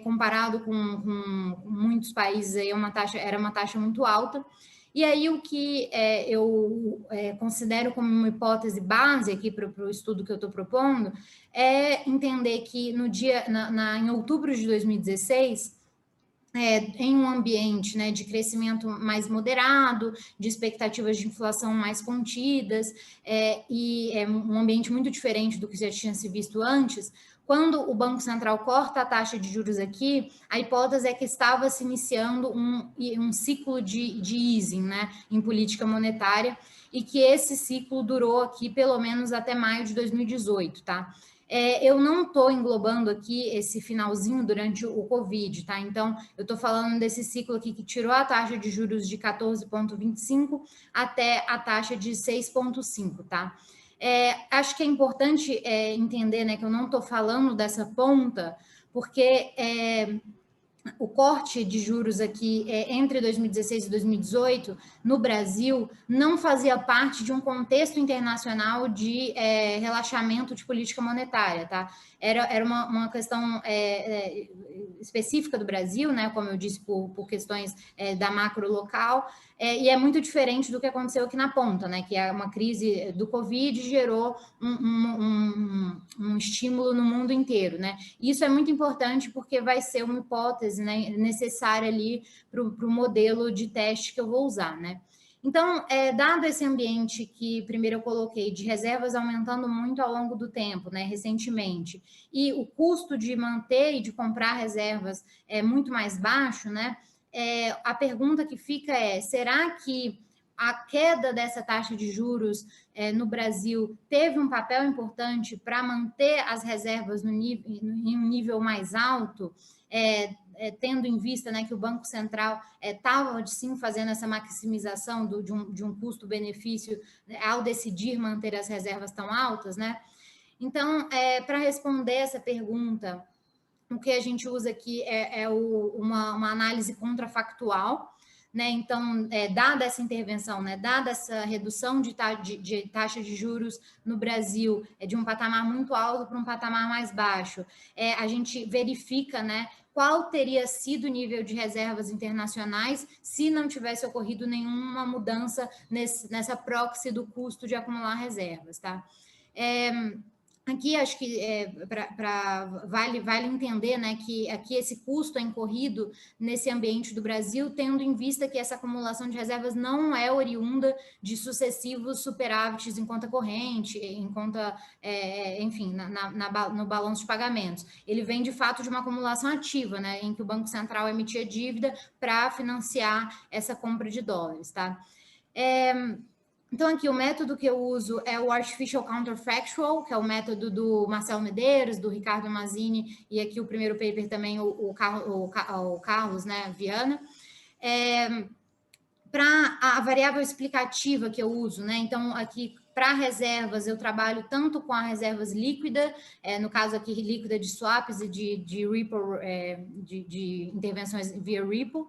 comparado com muitos países, aí era uma taxa muito alta. E aí, o que eu considero como uma hipótese base aqui para o estudo que eu estou propondo é entender que em outubro de 2016, em um ambiente, né, de crescimento mais moderado, de expectativas de inflação mais contidas, e um ambiente muito diferente do que já tinha se visto antes, quando o Banco Central corta a taxa de juros aqui, a hipótese é que estava se iniciando um ciclo de easing, né, em política monetária, e que esse ciclo durou aqui pelo menos até maio de 2018, tá? Eu não estou englobando aqui esse finalzinho durante o Covid, tá? Então, eu estou falando desse ciclo aqui que tirou a taxa de juros de 14,25 até a taxa de 6,5, tá? Acho que é importante entender, né, que eu não estou falando dessa ponta, porque o corte de juros aqui entre 2016 e 2018 no Brasil não fazia parte de um contexto internacional de relaxamento de política monetária, tá? Era uma questão específica do Brasil, né? Como eu disse, por questões da macro local, e é muito diferente do que aconteceu aqui na ponta, né? Que é uma crise do Covid gerou um estímulo no mundo inteiro, né? Isso é muito importante porque vai ser uma hipótese, né, necessária ali para o modelo de teste que eu vou usar, né? Então, dado esse ambiente que primeiro eu coloquei de reservas aumentando muito ao longo do tempo, né, recentemente, e o custo de manter e de comprar reservas é muito mais baixo, né? A pergunta que fica será que a queda dessa taxa de juros no Brasil teve um papel importante para manter as reservas em um nível mais alto, tendo em vista, né, que o Banco Central estava, sim, fazendo essa maximização de um custo-benefício, né, ao decidir manter as reservas tão altas, né? Então, para responder essa pergunta, o que a gente usa aqui é uma análise contrafactual, né? Então, dada essa intervenção, né? Dada essa redução de taxa de juros no Brasil, de um patamar muito alto para um patamar mais baixo, a gente verifica, né? Qual teria sido o nível de reservas internacionais se não tivesse ocorrido nenhuma mudança nessa proxy do custo de acumular reservas, tá? Aqui acho que vale entender, né, que aqui esse custo é incorrido nesse ambiente do Brasil, tendo em vista que essa acumulação de reservas não é oriunda de sucessivos superávites em conta corrente, em conta, enfim, no balanço de pagamentos. Ele vem de fato de uma acumulação ativa, né, em que o Banco Central emitia dívida para financiar essa compra de dólares, tá? Então, aqui o método que eu uso é o Artificial Counterfactual, que é o método do Marcelo Medeiros, do Ricardo Mazzini, e aqui o primeiro paper também, o Carlos, né, Viana. Para a variável explicativa que eu uso, né? Então, aqui, para reservas, eu trabalho tanto com a reservas líquida, no caso aqui, líquida de swaps e de Ripple, de intervenções via Ripple,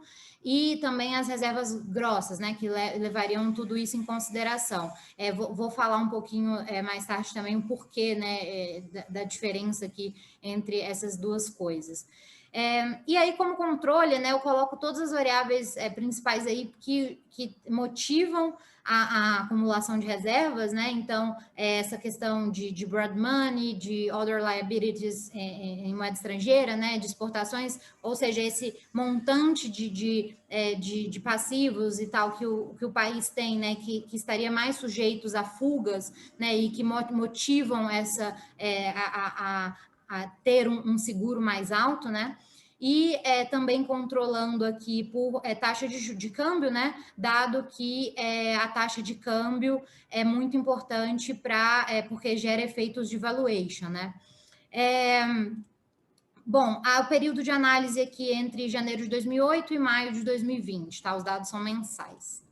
e também as reservas grossas, né? Que levariam tudo isso em consideração. Vou falar um pouquinho mais tarde também o porquê, né? Da diferença aqui entre essas duas coisas. E aí, como controle, né, eu coloco todas as variáveis principais aí que motivam a acumulação de reservas, né? Então, essa questão de broad money, de other liabilities em moeda estrangeira, né? De exportações, ou seja, esse montante de passivos e tal que o país tem, né? Que estaria mais sujeitos a fugas, né? E que motivam essa a ter um seguro mais alto, né? E também controlando aqui por taxa de câmbio, né? Dado que a taxa de câmbio é muito importante porque gera efeitos de valuation, né? Bom, o período de análise aqui entre janeiro de 2008 e maio de 2020, tá? Os dados são mensais.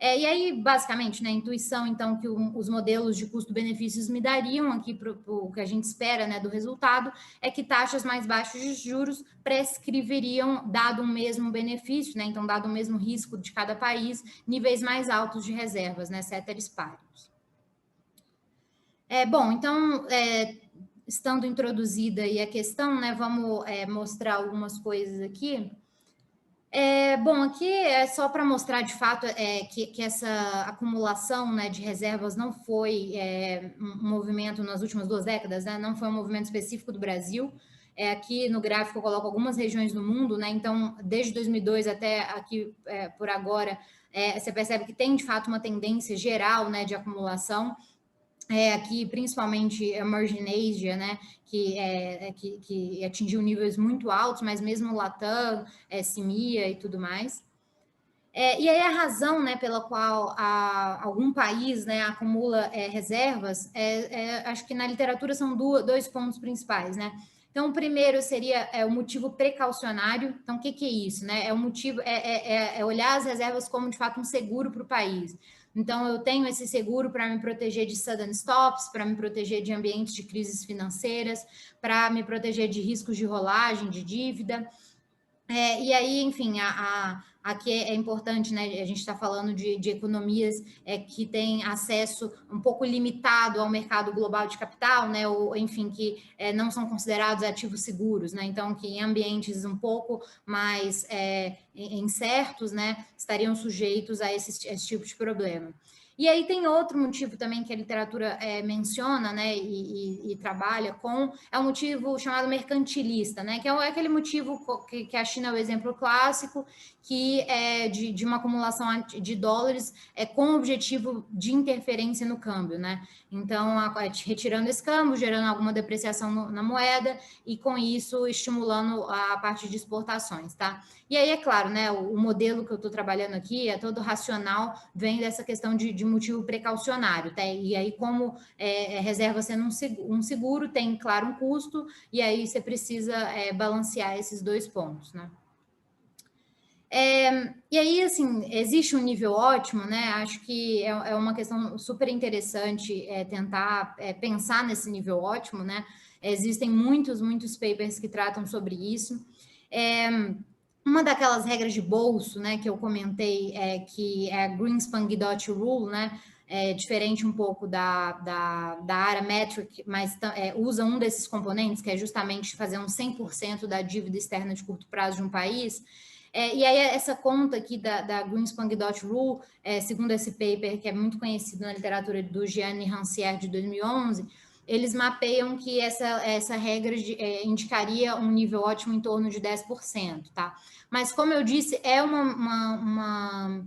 E aí, basicamente, né, a intuição, então, que os modelos de custo-benefícios me dariam aqui para o que a gente espera, né, do resultado, é que taxas mais baixas de juros prescreveriam, dado o mesmo benefício, né, então, dado o mesmo risco de cada país, níveis mais altos de reservas, né, ceteris paribus. Bom, então, estando introduzida aí a questão, né, vamos mostrar algumas coisas aqui. Bom, aqui é só para mostrar de fato que essa acumulação, né, de reservas não foi um movimento nas últimas 2 décadas, né, não foi um movimento específico do Brasil. Aqui no gráfico eu coloco algumas regiões do mundo, né, então desde 2002 até aqui por agora, você percebe que tem de fato uma tendência geral, né, de acumulação. Aqui principalmente Emerging Asia, né, que atingiu níveis muito altos, mas mesmo Latam, CIMIA e tudo mais. E aí a razão, né, pela qual algum país, né, acumula reservas, acho que na literatura são 2 pontos principais, né? Então, o primeiro seria o motivo precaucionário. Então, o que é isso, né? O motivo olhar as reservas como, de fato, um seguro para o país. Então, eu tenho esse seguro para me proteger de sudden stops, para me proteger de ambientes de crises financeiras, para me proteger de riscos de rolagem, de dívida. E aí, enfim, aqui é importante, né? A gente está falando de economias que têm acesso um pouco limitado ao mercado global de capital, né? Ou, enfim, que não são considerados ativos seguros, né? Então, que em ambientes um pouco mais incertos, né? Estariam sujeitos a esse tipo de problema. E aí tem outro motivo também que a literatura menciona, né, e trabalha com, é um motivo chamado mercantilista, né, que é aquele motivo que a China é o exemplo clássico, que é de uma acumulação de dólares com o objetivo de interferência no câmbio, né? Então, retirando esse câmbio, gerando alguma depreciação na moeda e, com isso, estimulando a parte de exportações, tá? E aí, é claro, né, o modelo que eu estou trabalhando aqui é todo racional, vem dessa questão de motivo precaucionário, tá? E aí, como reserva sendo um seguro, tem, claro, um custo, e aí você precisa balancear esses 2 pontos, né? E aí, assim, existe um nível ótimo, né? Acho que é uma questão super interessante tentar pensar nesse nível ótimo, né? Existem muitos papers que tratam sobre isso. Uma daquelas regras de bolso, né, que eu comentei, que é a Greenspan-Guidotti Rule, né? Diferente um pouco da área metric, mas usa um desses componentes, que é justamente fazer um 100% da dívida externa de curto prazo de um país. E aí, essa conta aqui da Greenspan-Guidotti Rule, segundo esse paper, que é muito conhecido na literatura do Gianni Rancière, de 2011, eles mapeiam que essa regra indicaria um nível ótimo em torno de 10%, tá? Mas, como eu disse, é uma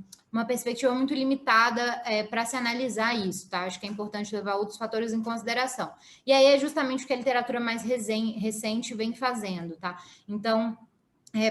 perspectiva muito limitada para se analisar isso, tá? Acho que é importante levar outros fatores em consideração. E aí é justamente o que a literatura mais recente vem fazendo, tá? Então,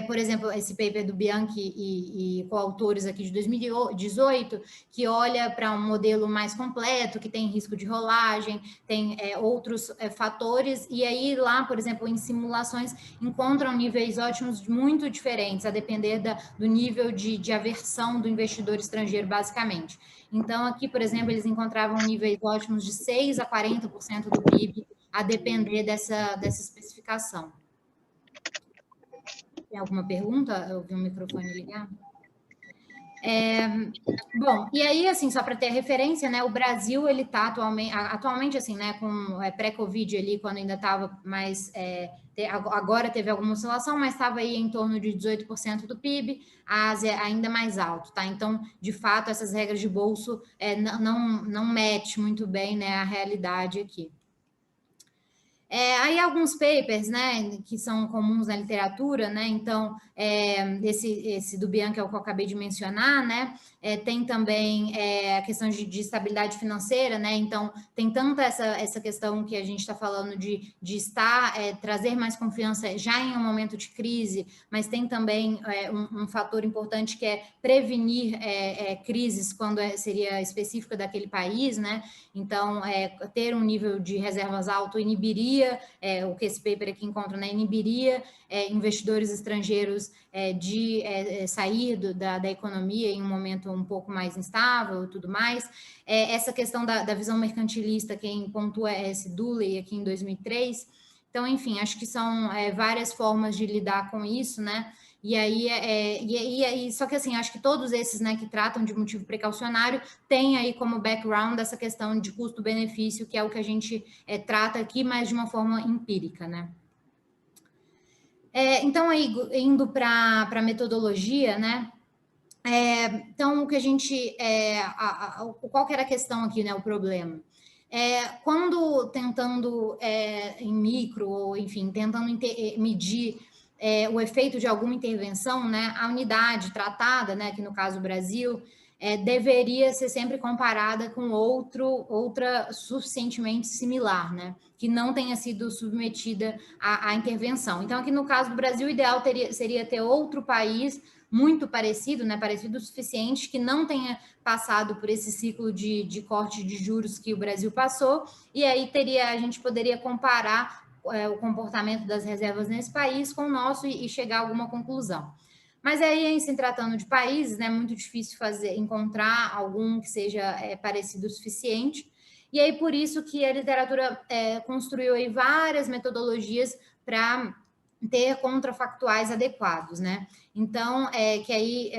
por exemplo, esse paper do Bianchi e coautores aqui de 2018, que olha para um modelo mais completo, que tem risco de rolagem, tem outros fatores, e aí lá, por exemplo, em simulações, encontram níveis ótimos muito diferentes, a depender do nível de aversão do investidor estrangeiro, basicamente. Então, aqui, por exemplo, eles encontravam níveis ótimos de 6% a 40% do PIB, a depender dessa especificação. Tem alguma pergunta? Eu vi o microfone ligado. Bom, e aí, assim, só para ter referência, né, o Brasil, ele está atualmente, assim, né, com pré-Covid ali, quando ainda estava mais, agora teve alguma oscilação, mas estava aí em torno de 18% do PIB, a Ásia ainda mais alto, tá? Então, de fato, essas regras de bolso não match muito bem, né, a realidade aqui. Aí alguns papers, né, que são comuns na literatura, né, então, esse do Bianchi é o que eu acabei de mencionar, né, tem também a questão de estabilidade financeira, né, então, tem tanta essa questão que a gente está falando de trazer mais confiança já em um momento de crise, mas tem também um fator importante que é prevenir crises quando seria específica daquele país, né, então, ter um nível de reservas alto inibiria, o que esse paper aqui encontra, né, inibiria investidores estrangeiros de sair da economia em um momento um pouco mais instável e tudo mais. Essa questão da visão mercantilista, quem pontua é esse Dooley aqui em 2003. Então, enfim, acho que são várias formas de lidar com isso, né? E aí, só que assim, acho que todos esses, né, que tratam de motivo precaucionário, têm aí como background essa questão de custo-benefício, que é o que a gente trata aqui, mas de uma forma empírica, né? Então, aí, indo para a metodologia, né? Então, o que a gente... qual que era a questão aqui, né, o problema? Quando tentando, em micro, ou enfim, tentando medir o efeito de alguma intervenção, né, a unidade tratada, né, que no caso o Brasil, deveria ser sempre comparada com outra suficientemente similar, né, que não tenha sido submetida à intervenção. Então, aqui no caso do Brasil, o ideal seria ter outro país muito parecido, né, parecido o suficiente, que não tenha passado por esse ciclo de corte de juros que o Brasil passou, e aí a gente poderia comparar o comportamento das reservas nesse país com o nosso e chegar a alguma conclusão. Mas aí, em se tratando de países, né, é muito difícil encontrar algum que seja parecido o suficiente, e aí por isso que a literatura construiu aí várias metodologias para ter contrafactuais adequados, né? Então, que aí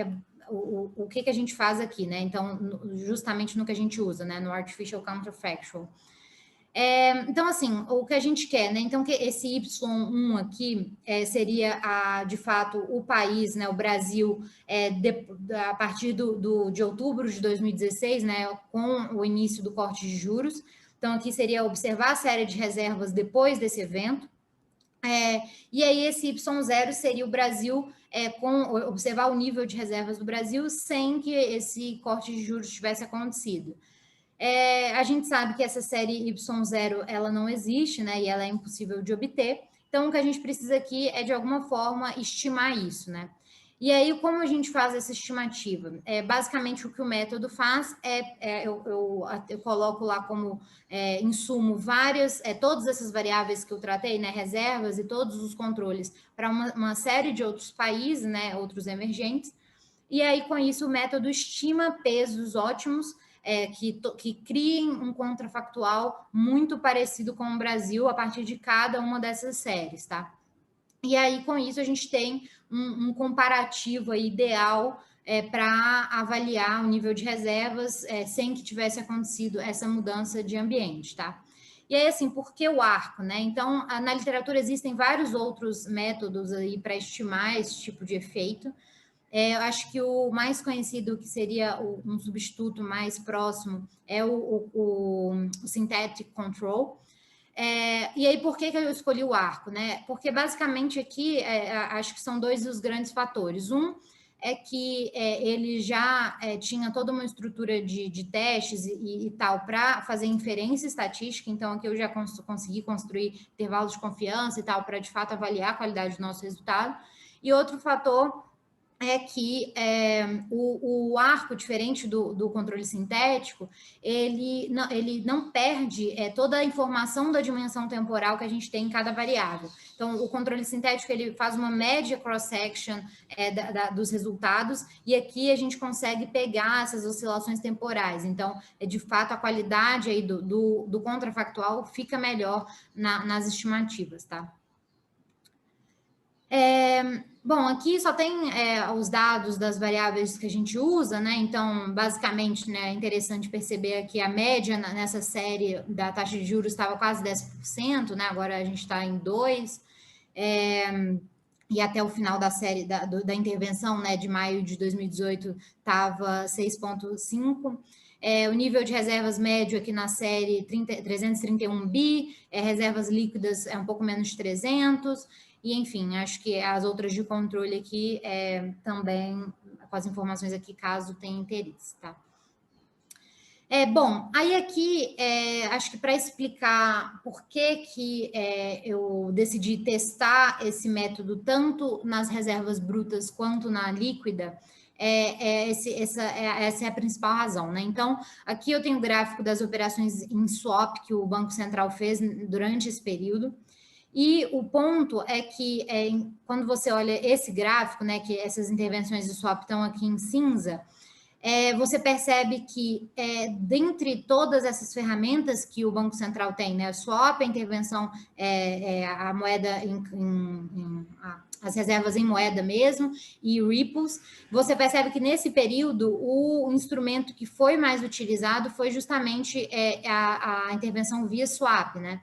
o que a gente faz aqui, né? Então, justamente no que a gente usa, né? No Artificial Counterfactual. Então, assim, o que a gente quer, né? Então, que esse Y1 aqui seria, de fato, o país, né? O Brasil, a partir de outubro de 2016, né? Com o início do corte de juros. Então, aqui seria observar a série de reservas depois desse evento. E aí, esse Y0 seria o Brasil, observar o nível de reservas do Brasil sem que esse corte de juros tivesse acontecido. A gente sabe que essa série Y0 ela não existe, né? E ela é impossível de obter. Então, o que a gente precisa aqui é, de alguma forma, estimar isso, né? E aí, como a gente faz essa estimativa? Basicamente, o que o método faz eu coloco lá como insumo todas essas variáveis que eu tratei, né? Reservas e todos os controles para uma série de outros países, né? Outros emergentes. E aí, com isso, o método estima pesos ótimos que criem um contrafactual muito parecido com o Brasil a partir de cada uma dessas séries, tá? E aí, com isso, a gente tem um comparativo aí ideal para avaliar o nível de reservas sem que tivesse acontecido essa mudança de ambiente, tá? E aí, assim, por que o arco, né? Então, na literatura existem vários outros métodos aí para estimar esse tipo de efeito. Eu acho que o mais conhecido, que seria um substituto mais próximo, é o Synthetic Control. E aí, por que eu escolhi o arco, né? Porque, basicamente, aqui, acho que são dois os grandes fatores. Um é que ele já tinha toda uma estrutura de testes e tal para fazer inferência estatística, então aqui eu já consegui construir intervalos de confiança e tal para, de fato, avaliar a qualidade do nosso resultado. E outro fator é que o arco, diferente do controle sintético, ele não perde toda a informação da dimensão temporal que a gente tem em cada variável. Então, o controle sintético, ele faz uma média cross-section dos resultados, e aqui a gente consegue pegar essas oscilações temporais. Então, de fato, a qualidade aí do contrafactual fica melhor nas estimativas, tá? Bom, aqui só tem os dados das variáveis que a gente usa, né? Então, basicamente, né, é interessante perceber que a média nessa série da taxa de juros estava quase 10%, né? Agora a gente está em 2%, e até o final da série da intervenção, né, de maio de 2018, estava 6,5%. O nível de reservas médio aqui na série 331 bi, reservas líquidas um pouco menos de 300, e enfim, acho que as outras de controle aqui também, com as informações aqui, caso tenha interesse, tá? Bom, aí aqui, acho que para explicar por que eu decidi testar esse método tanto nas reservas brutas quanto na líquida, essa é a principal razão, né? Então, aqui eu tenho o gráfico das operações em swap que o Banco Central fez durante esse período. E o ponto é que, quando você olha esse gráfico, né, que essas intervenções de swap estão aqui em cinza, você percebe que, dentre todas essas ferramentas que o Banco Central tem, né, swap, a intervenção, a moeda as reservas em moeda mesmo, e ripples, você percebe que nesse período o instrumento que foi mais utilizado foi justamente a intervenção via swap, né?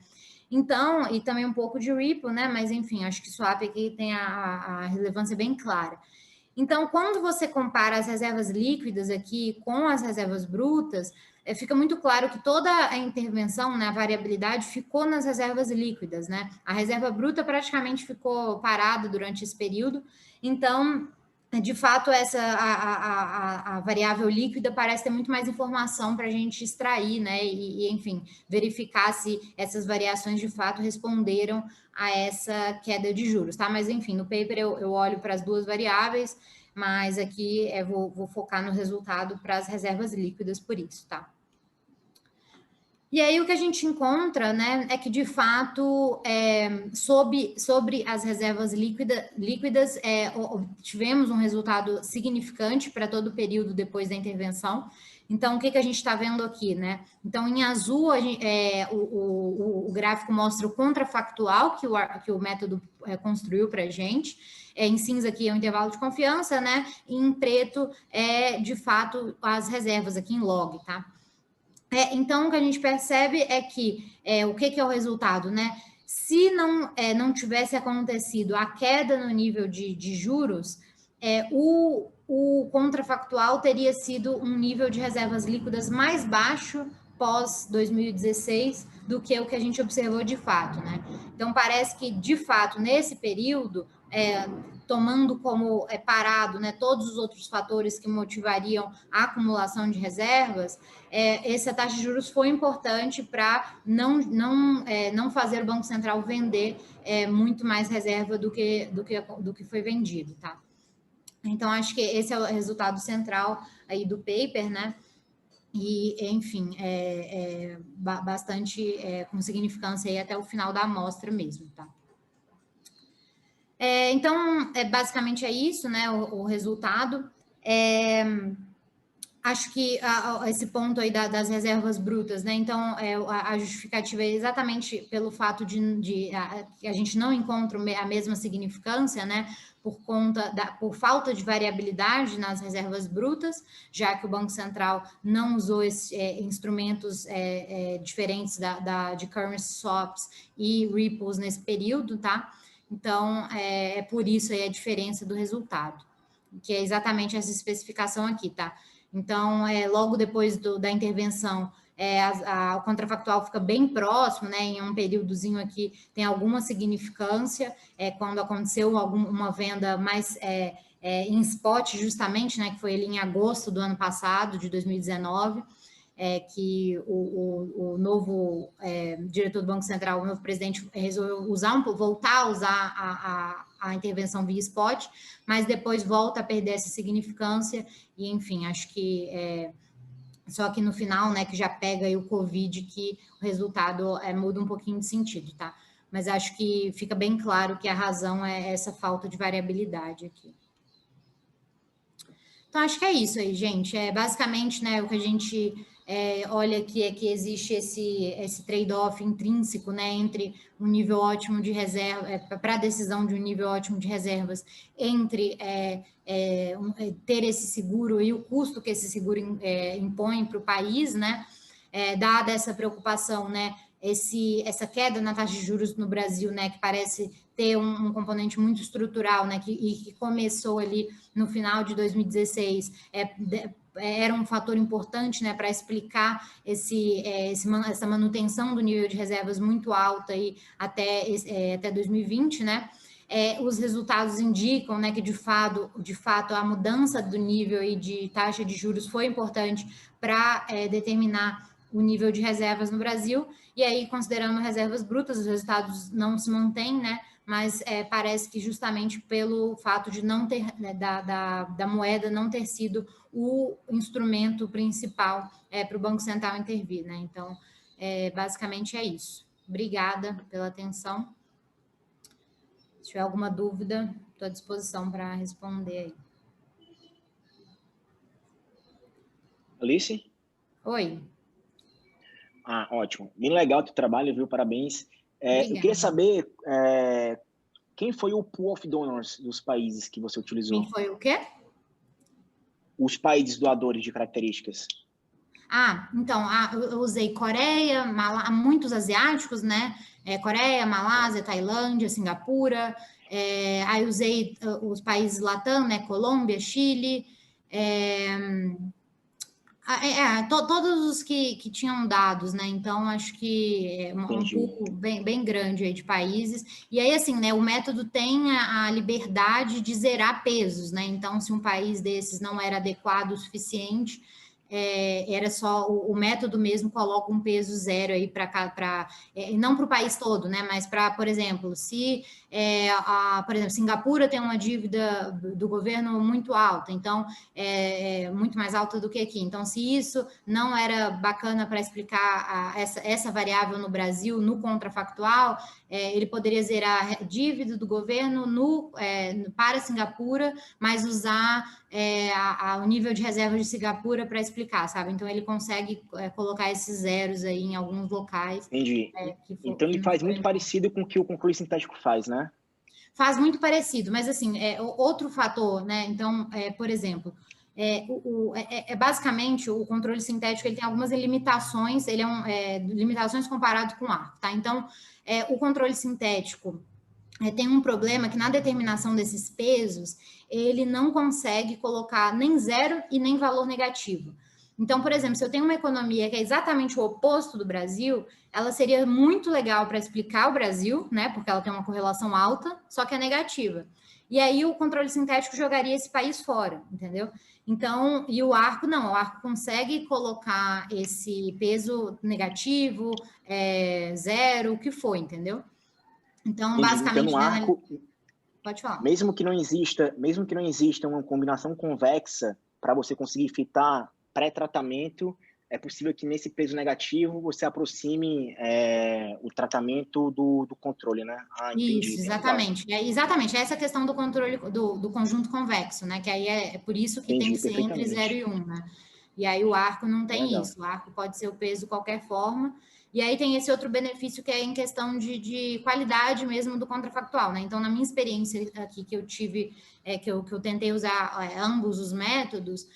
Então, e também um pouco de Ripple, né? Mas, enfim, acho que swap aqui tem a relevância bem clara. Então, quando você compara as reservas líquidas aqui com as reservas brutas, fica muito claro que toda a intervenção, né, a variabilidade, ficou nas reservas líquidas, né? A reserva bruta praticamente ficou parada durante esse período. Então, de fato, a variável líquida parece ter muito mais informação para a gente extrair, né? E, enfim, verificar se essas variações de fato responderam a essa queda de juros, tá? Mas, enfim, no paper eu olho para as duas variáveis, mas aqui vou focar no resultado para as reservas líquidas por isso, tá? E aí o que a gente encontra, né, é que de fato, sobre as reservas líquidas, tivemos um resultado significante para todo o período depois da intervenção. Então, o que a gente está vendo aqui, né? Então, em azul, o gráfico mostra o contrafactual que o método construiu para a gente. Em cinza aqui é o intervalo de confiança, né? E em preto de fato, as reservas aqui em log, tá? Então, o que a gente percebe é que o que é o resultado, né? Se não tivesse acontecido a queda no nível de juros, o contrafactual teria sido um nível de reservas líquidas mais baixo pós 2016 do que o que a gente observou de fato, né? Então, parece que, de fato, nesse período, tomando como parado, né, todos os outros fatores que motivariam a acumulação de reservas, essa taxa de juros foi importante para não fazer o Banco Central vender muito mais reserva do que foi vendido, tá? Então, acho que esse é o resultado central aí do paper, né? E, enfim, bastante com significância aí até o final da amostra mesmo, tá? Então, basicamente é isso, né, o resultado. Acho que esse ponto aí das reservas brutas, né? Então, a justificativa é exatamente pelo fato que a gente não encontra a mesma significância, né? Por falta de variabilidade nas reservas brutas, já que o Banco Central não usou instrumentos diferentes de currency swaps e repos nesse período, tá? Então, é por isso aí a diferença do resultado, que é exatamente essa especificação aqui, tá? Então, logo depois da intervenção, o contrafactual fica bem próximo, né? Em um períodozinho aqui tem alguma significância, quando aconteceu uma venda mais em spot, justamente, né? Que foi ali em agosto do ano passado, de 2019, que o novo diretor do Banco Central, o novo presidente, resolveu voltar a usar a intervenção via spot, mas depois volta a perder essa significância, e enfim, acho que só que no final, né, que já pega aí o Covid, que o resultado muda um pouquinho de sentido, tá? Mas acho que fica bem claro que a razão é essa falta de variabilidade aqui. Então, acho que é isso aí, gente. Basicamente, né, o que a gente olha aqui é que existe esse trade-off intrínseco, né, entre um nível ótimo de reserva, para a decisão de um nível ótimo de reservas, entre ter esse seguro e o custo que esse seguro impõe para o país, né, dada essa preocupação, né, essa queda na taxa de juros no Brasil, né, que parece ter um componente muito estrutural, né, que começou ali no final de 2016, era um fator importante, né, para explicar essa manutenção do nível de reservas muito alta aí até 2020, né? Os resultados indicam, né, que de fato a mudança do nível aí de taxa de juros foi importante para determinar o nível de reservas no Brasil, e aí, considerando reservas brutas, os resultados não se mantêm, né? Mas parece que justamente pelo fato de não ter, né, da moeda não ter sido o instrumento principal para o Banco Central intervir, né? Então, basicamente é isso. Obrigada pela atenção. Se tiver alguma dúvida, estou à disposição para responder aí. Alice? Oi. Ótimo. Bem legal o teu trabalho, viu? Parabéns. Eu queria saber quem foi o pool of donors dos países que você utilizou? Quem foi o quê? Os países doadores de características. Então, eu usei Coreia, muitos asiáticos, né? Coreia, Malásia, Tailândia, Singapura. Aí usei os países Latam, né? Colômbia, Chile. Todos os que tinham dados, né? Então, acho que é um pool bem grande aí de países. E aí, assim, né? O método tem a liberdade de zerar pesos, né? Então, se um país desses não era adequado o suficiente, era só o método mesmo coloca um peso zero aí para não para o país todo, né? Mas para, por exemplo, se por exemplo, Singapura tem uma dívida do governo muito alta, então muito mais alta do que aqui. Então, se isso não era bacana para explicar essa variável no Brasil, no contrafactual, ele poderia zerar a dívida do governo para Singapura, mas usar o nível de reserva de Singapura para explicar, sabe? Então, ele consegue colocar esses zeros aí em alguns locais. Entendi. Então, ele faz muito parecido com o que o controle sintético faz, né? Faz muito parecido, mas, assim, outro fator, né? Então, por exemplo, basicamente, o controle sintético ele tem algumas limitações, ele limitações comparado com o arco, tá? Então, o controle sintético tem um problema que na determinação desses pesos, ele não consegue colocar nem zero e nem valor negativo. Então, por exemplo, se eu tenho uma economia que é exatamente o oposto do Brasil, ela seria muito legal para explicar o Brasil, né? Porque ela tem uma correlação alta, só que é negativa. E aí o controle sintético jogaria esse país fora, entendeu? Então, e o arco não, o arco consegue colocar esse peso negativo, zero, o que for, entendeu? Então, basicamente, então, no arco, pode falar. Mesmo que não exista uma combinação convexa para você conseguir fitar pré-tratamento, é possível que nesse peso negativo você aproxime o tratamento do controle, né? Ah, entendi. Isso, exatamente. Exatamente, essa questão do controle do conjunto convexo, né? Que aí é por isso que tem Entendi que ser entre 0 perfeitamente. e 1, né? E aí o arco não Bem tem legal. isso, o arco pode ser o peso de qualquer forma. E aí tem esse outro benefício que é em questão de qualidade mesmo do contrafactual, né? Então, na minha experiência aqui que eu tive, que eu tentei usar ambos os métodos,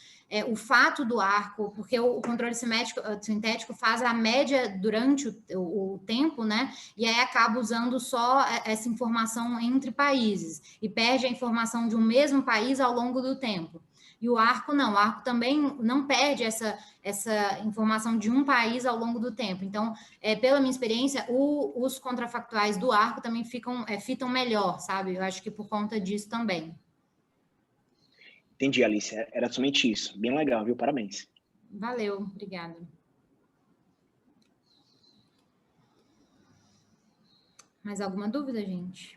o fato do arco, porque o controle sintético faz a média durante o tempo, né? E aí acaba usando só essa informação entre países e perde a informação de um mesmo país ao longo do tempo. E o arco não, o arco também não perde essa informação de um país ao longo do tempo. Então, pela minha experiência, os contrafactuais do arco também fitam melhor, sabe? Eu acho que por conta disso também. Entendi, Alice. Era somente isso. Bem legal, viu? Parabéns. Valeu, obrigada. Mais alguma dúvida, gente?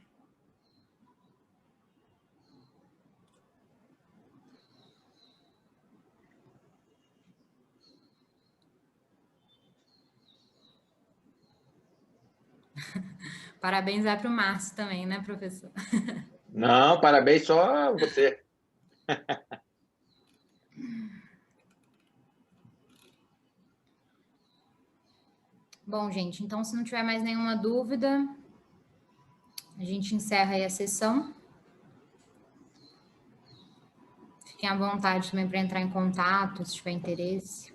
Parabéns para o Márcio também, né, professor? Não, parabéns só você. Bom, gente, então se não tiver mais nenhuma dúvida, a gente encerra aí a sessão. Fiquem à vontade também para entrar em contato, se tiver interesse.